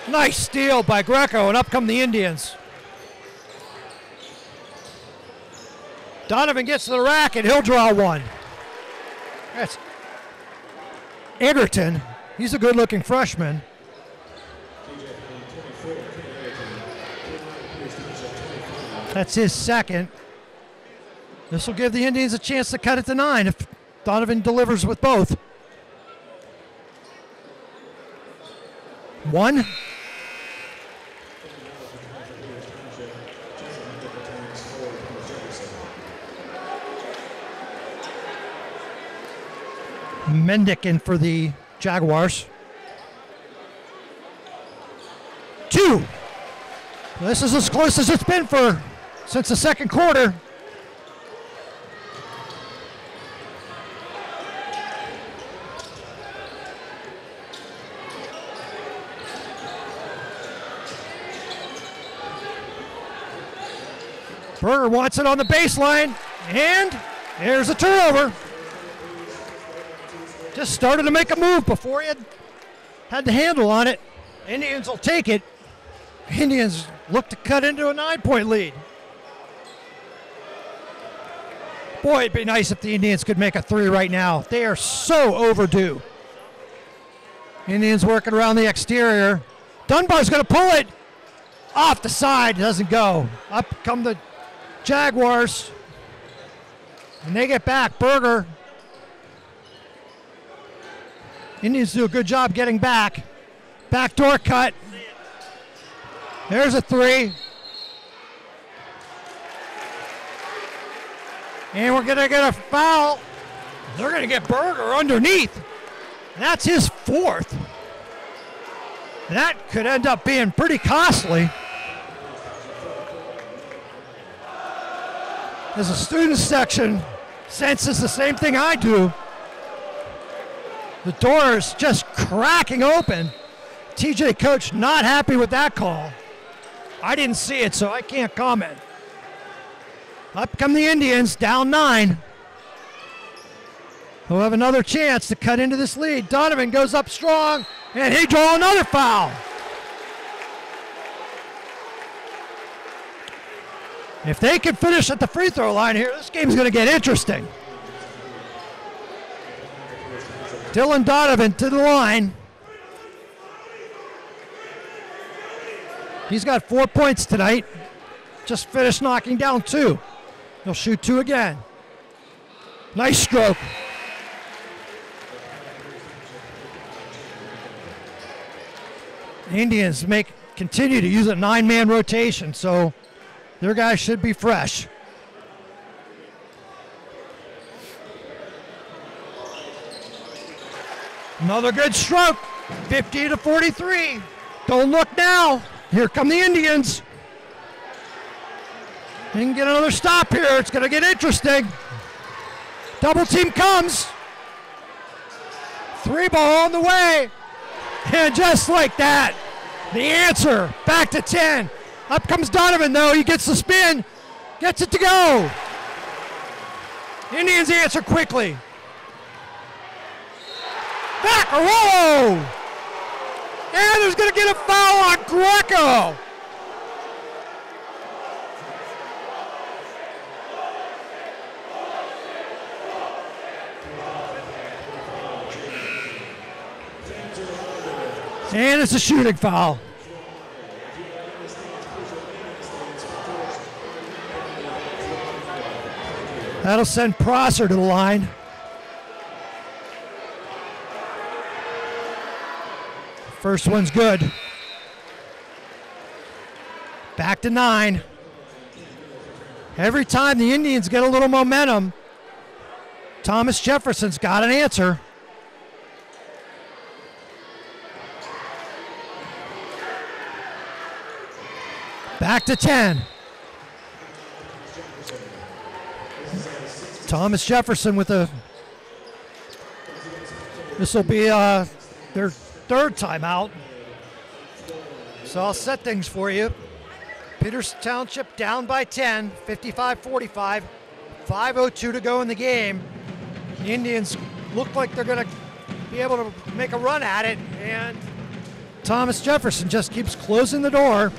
Nice steal by Greco, and up come the Indians. Donovan gets to the rack, and he'll draw one. That's Egerton. He's a good-looking freshman. That's his second. This will give the Indians a chance to cut it to 9 if Donovan delivers with both. 1. Mendick in for the Jaguars. 2. This is as close as it's been since the second quarter. Berger wants it on the baseline, and there's a turnover. Just started to make a move before he had the handle on it. Indians will take it. Indians look to cut into a 9-point lead. Boy, it'd be nice if the Indians could make a 3 right now. They are so overdue. Indians working around the exterior. Dunbar's going to pull it off the side. Doesn't go. Up come the Jaguars. And they get back. Berger. Indians do a good job getting back. Backdoor cut. There's a 3. And we're going to get a foul. They're going to get Berger underneath. And that's his fourth. And that could end up being pretty costly. As a student section senses the same thing I do. The door is just cracking open. TJ coach not happy with that call. I didn't see it, so I can't comment. Up come the Indians, down 9. They'll have another chance to cut into this lead. Donovan goes up strong, and he draws another foul. If they can finish at the free throw line here, this game's going to get interesting. Dylan Donovan to the line. He's got 4 points tonight. Just finished knocking down 2. He'll shoot 2 again. Nice stroke. The Indians continue to use a 9-man rotation, so their guys should be fresh. Another good stroke, 50-43. Don't look now. Here come the Indians. They can get another stop here. It's going to get interesting. Double team comes. 3 ball on the way. And just like that, the answer back to 10. Up comes Donovan, though. He gets the spin, gets it to go. Indians answer quickly. Back, whoa! And there's going to get a foul on Greco. And it's a shooting foul. That'll send Prosser to the line. First one's good. Back to 9. Every time the Indians get a little momentum, Thomas Jefferson's got an answer. Back to 10. Thomas Jefferson with this will be their 3rd timeout. So I'll set things for you. Peters Township down by 10, 55-45, 5:02 to go in the game. The Indians look like they're going to be able to make a run at it, and Thomas Jefferson just keeps closing the door.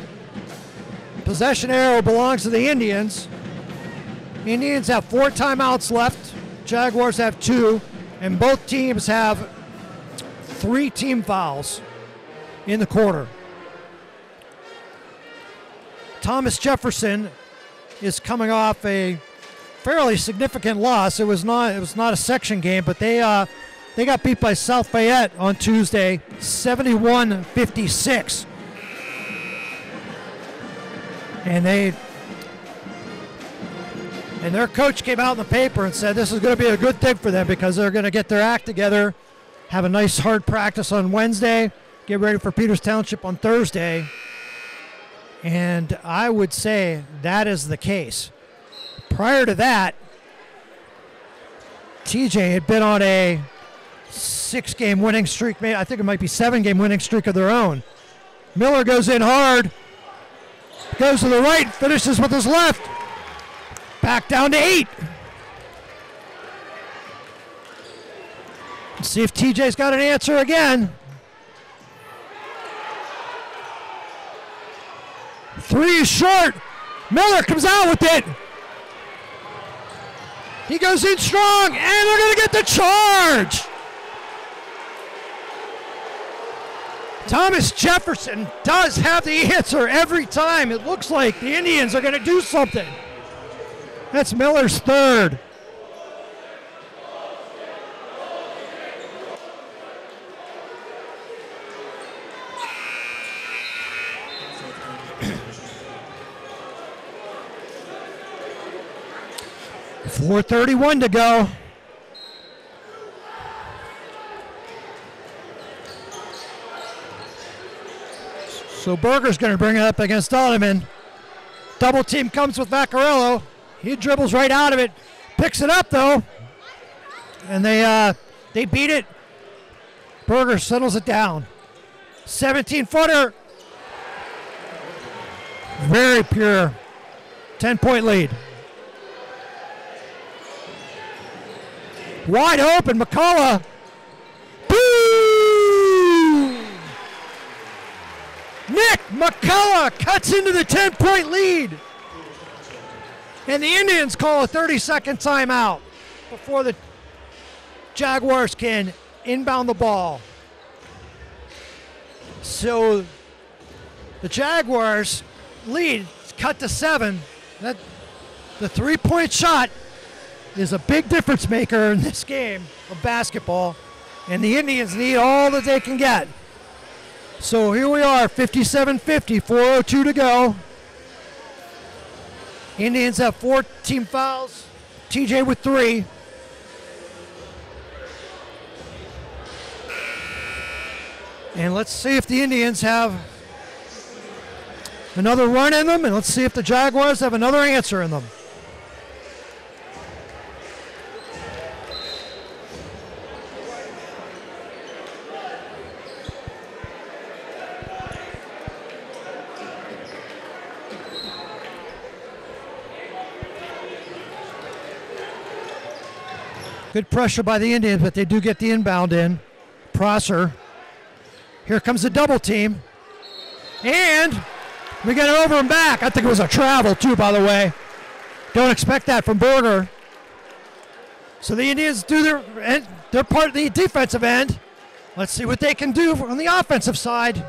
Possession arrow belongs to the Indians. Indians have 4 timeouts left. Jaguars have 2, and both teams have 3 team fouls in the quarter. Thomas Jefferson is coming off a fairly significant loss. It was not a section game, but they got beat by South Fayette on Tuesday, 71-56. And their coach came out in the paper and said this is going to be a good thing for them because they're going to get their act together, have a nice hard practice on Wednesday, get ready for Peters Township on Thursday. And I would say that is the case. Prior to that, TJ had been on a 6-game winning streak, I think it might be 7-game winning streak of their own. Miller goes in hard, goes to the right, finishes with his left. Back down to 8. Let's see if TJ's got an answer again. 3 is short. Miller comes out with it. He goes in strong, and they're going to get the charge. Thomas Jefferson does have the answer every time. It looks like the Indians are going to do something. That's Miller's 3rd. .431 to go. So Berger's going to bring it up against Donovan. Double team comes with Vaccarello. He dribbles right out of it. Picks it up, though. And they beat it. Berger settles it down. 17-footer. Very pure. 10-point lead. Wide open, McCullough. Boom! Nick McCullough cuts into the 10-point lead. And the Indians call a 30-second timeout before the Jaguars can inbound the ball. So the Jaguars lead is cut to 7. The 3-point shot is a big difference maker in this game of basketball, and the Indians need all that they can get. So here we are, 57-50, 4:02 to go. Indians have 4 team fouls, TJ with 3. And let's see if the Indians have another run in them, and let's see if the Jaguars have another answer in them. Good pressure by the Indians, but they do get the inbound in. Prosser. Here comes the double team. And we get it over and back. I think it was a travel, too, by the way. Don't expect that from Berger. So the Indians do their part of the defensive end. Let's see what they can do on the offensive side.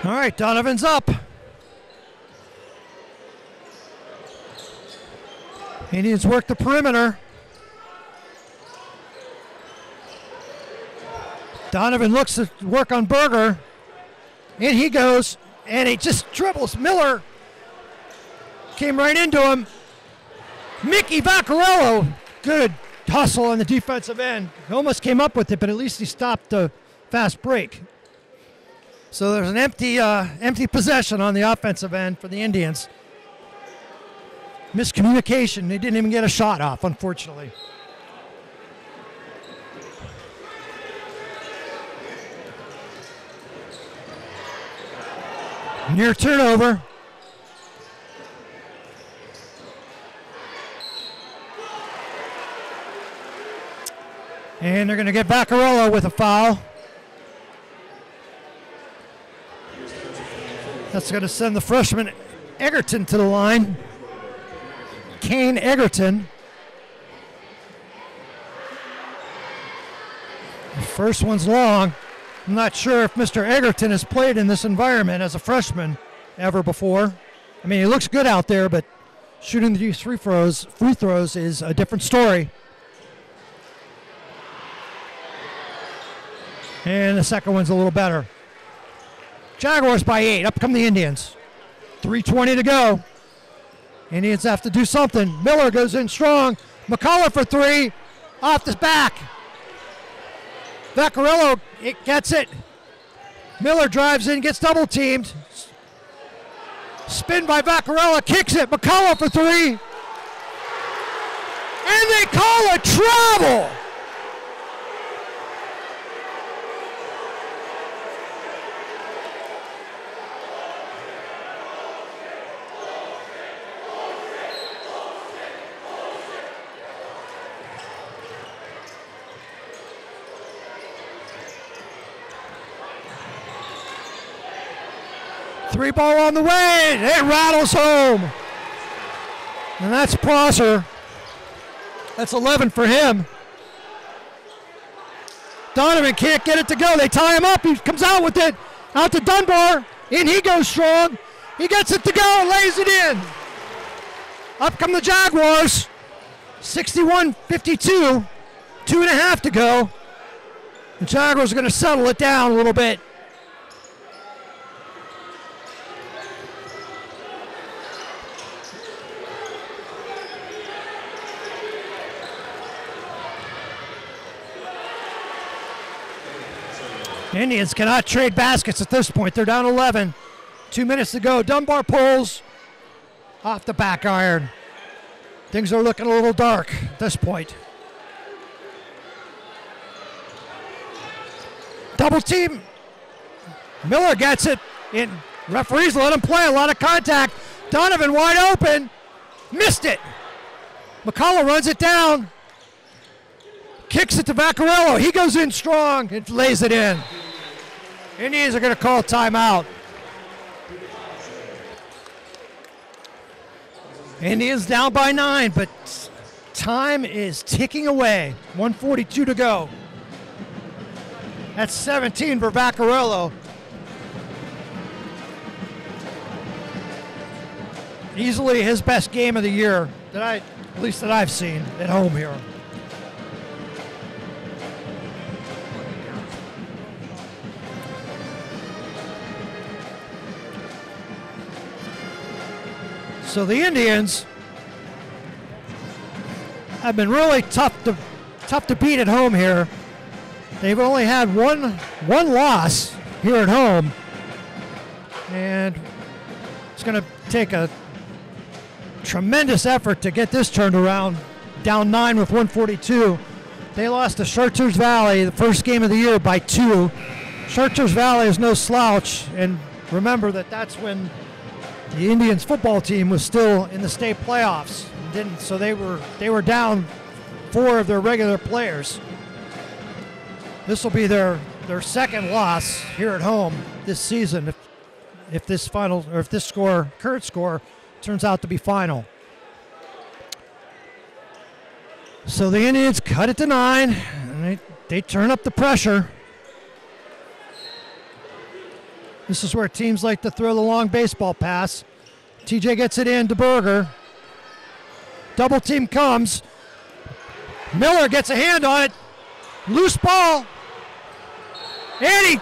All right, Donovan's up. Indians work the perimeter. Donovan looks to work on Berger. In he goes, and he just dribbles. Miller came right into him. Mickey Vaccarello, good hustle on the defensive end. He almost came up with it, but at least he stopped the fast break. So there's an empty possession on the offensive end for the Indians. Miscommunication. They didn't even get a shot off, unfortunately. Near turnover. And they're going to get Vaccarello with a foul. That's going to send the freshman Egerton to the line. Kane Egerton. The first one's long. I'm not sure if Mr. Egerton has played in this environment as a freshman ever before. I mean, he looks good out there, but shooting these free throws is a different story. And the second one's a little better. Jaguars by 8. Up come the Indians. 3:20 to go. Indians have to do something. Miller goes in strong. McCullough for 3. Off the back. Vaccarello gets it. Miller drives in, gets double teamed. Spin by Vaccarello, kicks it. McCullough for 3. And they call a travel. Three ball on the way. It rattles home. And that's Prosser. That's 11 for him. Donovan can't get it to go. They tie him up. He comes out with it. Out to Dunbar. In he goes strong. He gets it to go and lays it in. Up come the Jaguars. 61-52. 2.5 to go. The Jaguars are going to settle it down a little bit. Indians cannot trade baskets at this point. They're down 11. 2 minutes to go. Dunbar pulls off the back iron. Things are looking a little dark at this point. Double team. Miller gets it. Referees let him play. A lot of contact. Donovan wide open. Missed it. McCullough runs it down. Kicks it to Vaccarello. He goes in strong and lays it in. Indians are going to call timeout. Indians down by 9, but time is ticking away. 1:42 to go. That's 17 for Vaccarello. Easily his best game of the year at least that I've seen at home here. So the Indians have been really tough to beat at home here. They've only had one loss here at home, and it's going to take a tremendous effort to get this turned around. Down 9 with 1:42. They lost to Chartiers Valley the first game of the year by 2. Chartiers Valley is no slouch, and remember that's when the Indians football team was still in the state playoffs. So they were down 4 of their regular players. This will be their second loss here at home this season if this current score turns out to be final. So the Indians cut it to 9, and they turn up the pressure. This is where teams like to throw the long baseball pass. TJ gets it in to Berger. Double team comes. Miller gets a hand on it. Loose ball. And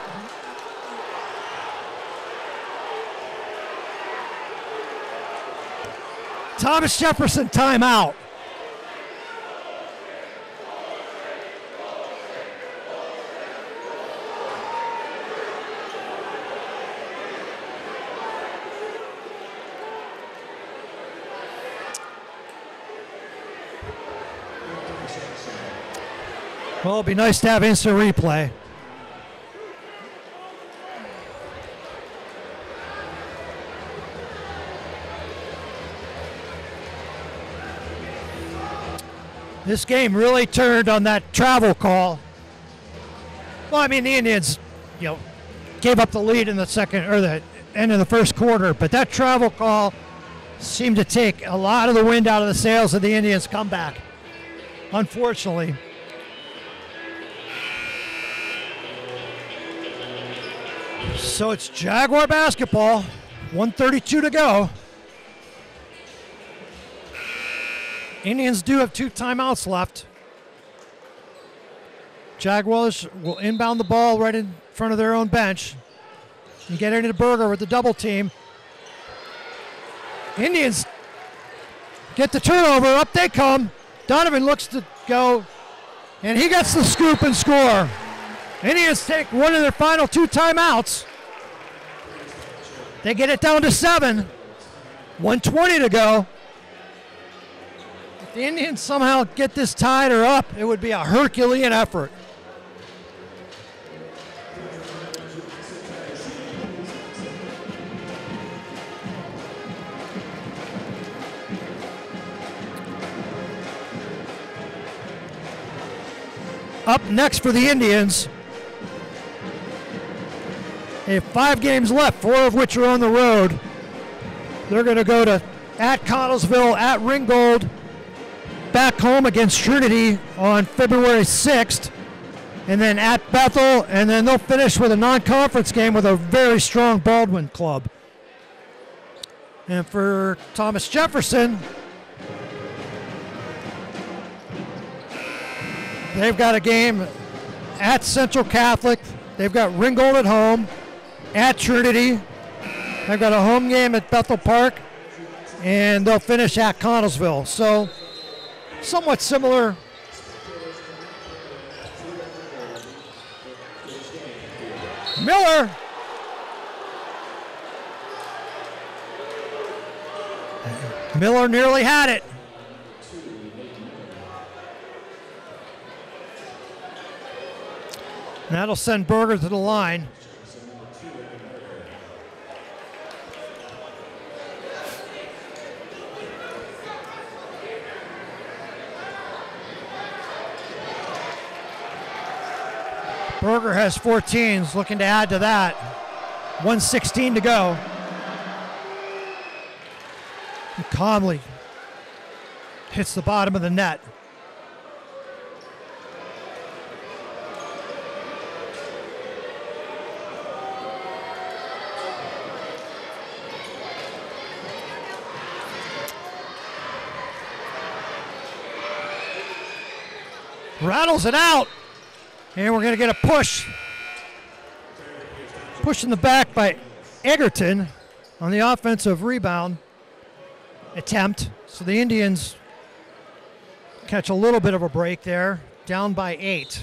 Thomas Jefferson timeout. Well, it'd be nice to have instant replay. This game really turned on that travel call. Well, I mean, the Indians, gave up the lead in the second or the end of the first quarter, but that travel call seemed to take a lot of the wind out of the sails of the Indians' comeback, unfortunately. So it's Jaguar basketball, 1:32 to go. Indians do have 2 timeouts left. Jaguars will inbound the ball right in front of their own bench and get into Berger with the double team. Indians get the turnover, up they come. Donovan looks to go, and he gets the scoop and score. Indians take one of their final 2 timeouts. They get it down to 7. 1:20 to go. If the Indians somehow get this tied or up, it would be a Herculean effort. Up next for the Indians, they have 5 games left, 4 of which are on the road. They're going to go to at Connellsville, at Ringgold, back home against Trinity on February 6th, and then at Bethel, and then they'll finish with a non-conference game with a very strong Baldwin club. And for Thomas Jefferson, they've got a game at Central Catholic. They've got Ringgold at home, at Trinity. They've got a home game at Bethel Park, and they'll finish at Connellsville. So, somewhat similar. Miller. Miller nearly had it. And that'll send Berger to the line. Berger has 14s, looking to add to that. 1:16 to go. And calmly hits the bottom of the net. Rattles it out. And we're going to get a push. Push in the back by Egerton on the offensive rebound attempt. So the Indians catch a little bit of a break there, down by 8.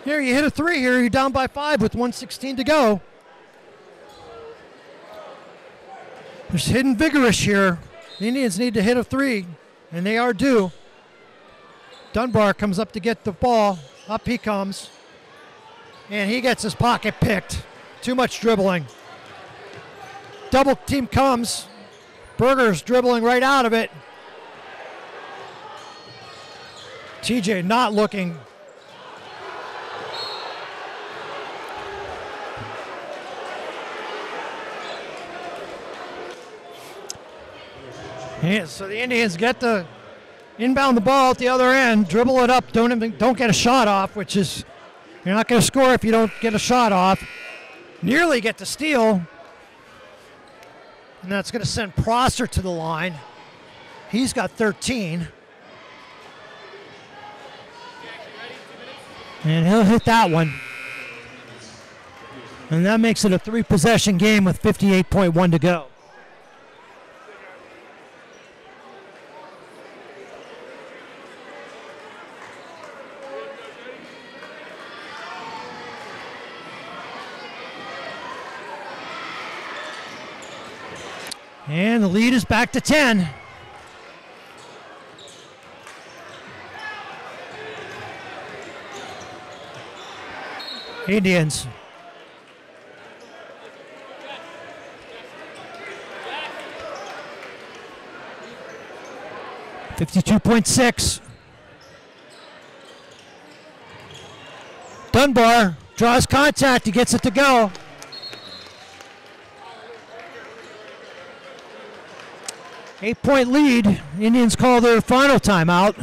Here, you hit a 3 here, you're down by 5 with 1:16 to go. There's hidden vigorish here. The Indians need to hit a 3, and they are due. Dunbar comes up to get the ball. Up he comes. And he gets his pocket picked. Too much dribbling. Double team comes. Berger's dribbling right out of it. TJ not looking. Yeah, so the Indians get the inbound the ball at the other end, dribble it up, don't get a shot off, which is, you're not going to score if you don't get a shot off. Nearly get the steal. And that's going to send Prosser to the line. He's got 13. And he'll hit that one. And that makes it a 3-possession game with 58.1 to go. And the lead is back to 10. Indians. .6. Dunbar draws contact. He gets it to go. 8-point lead. Indians call their final timeout.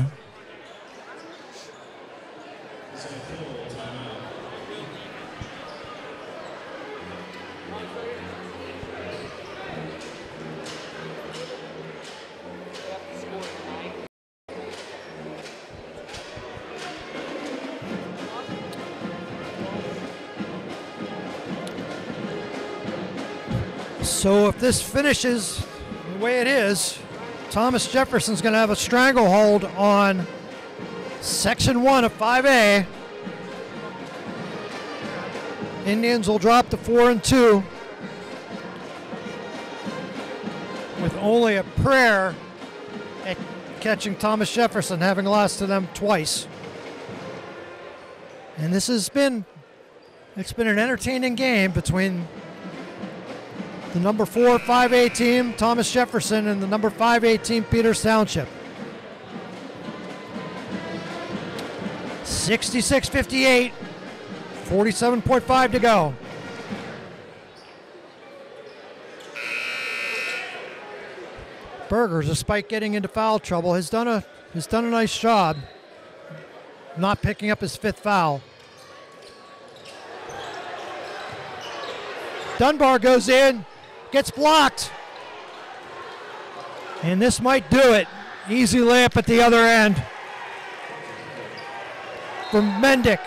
So if this finishes the way it is, Thomas Jefferson's going to have a stranglehold on Section 1 of 5A. Indians will drop to 4-2 with only a prayer at catching Thomas Jefferson, having lost to them twice. And this has been, it's been an entertaining game between the number 4 5A team, Thomas Jefferson, and the number 5A team, Peters Township. 66-58, 47.5 to go. Berger, despite getting into foul trouble, has done a nice job not picking up his 5th foul. Dunbar goes in. Gets blocked. And this might do it. Easy layup at the other end from Mendick.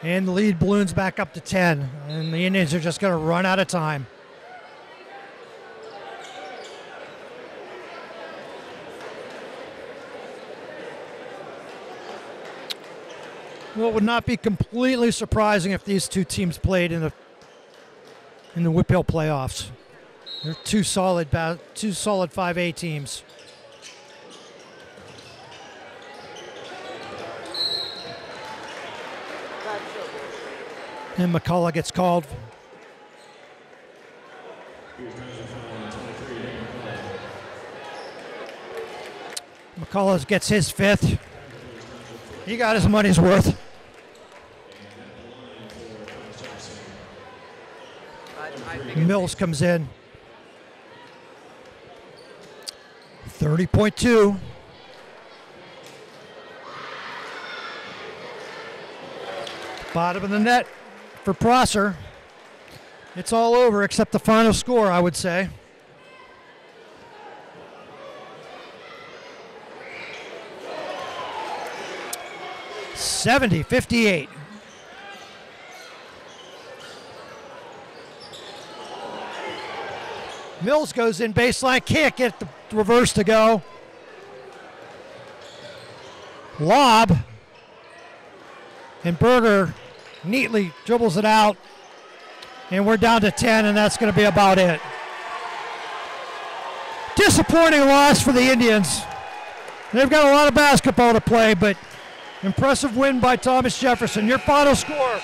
And the lead balloons back up to 10. And the Indians are just going to run out of time. Well, it would not be completely surprising if these two teams played in the Whip Hill playoffs. They're two solid 5A teams. And McCullough gets called. McCullough gets his 5th. He got his money's worth. Mills comes in. 30.2. Bottom of the net for Prosser. It's all over except the final score, I would say. (70-58). Mills goes in baseline, can't get the reverse to go. Lob. And Berger neatly dribbles it out. And we're down to 10, and that's going to be about it. Disappointing loss for the Indians. They've got a lot of basketball to play, but impressive win by Thomas Jefferson. Your final score,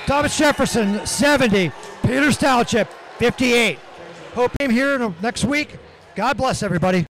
Thomas Jefferson 70, Peters Township 58. Hope I'm here next week. God bless everybody.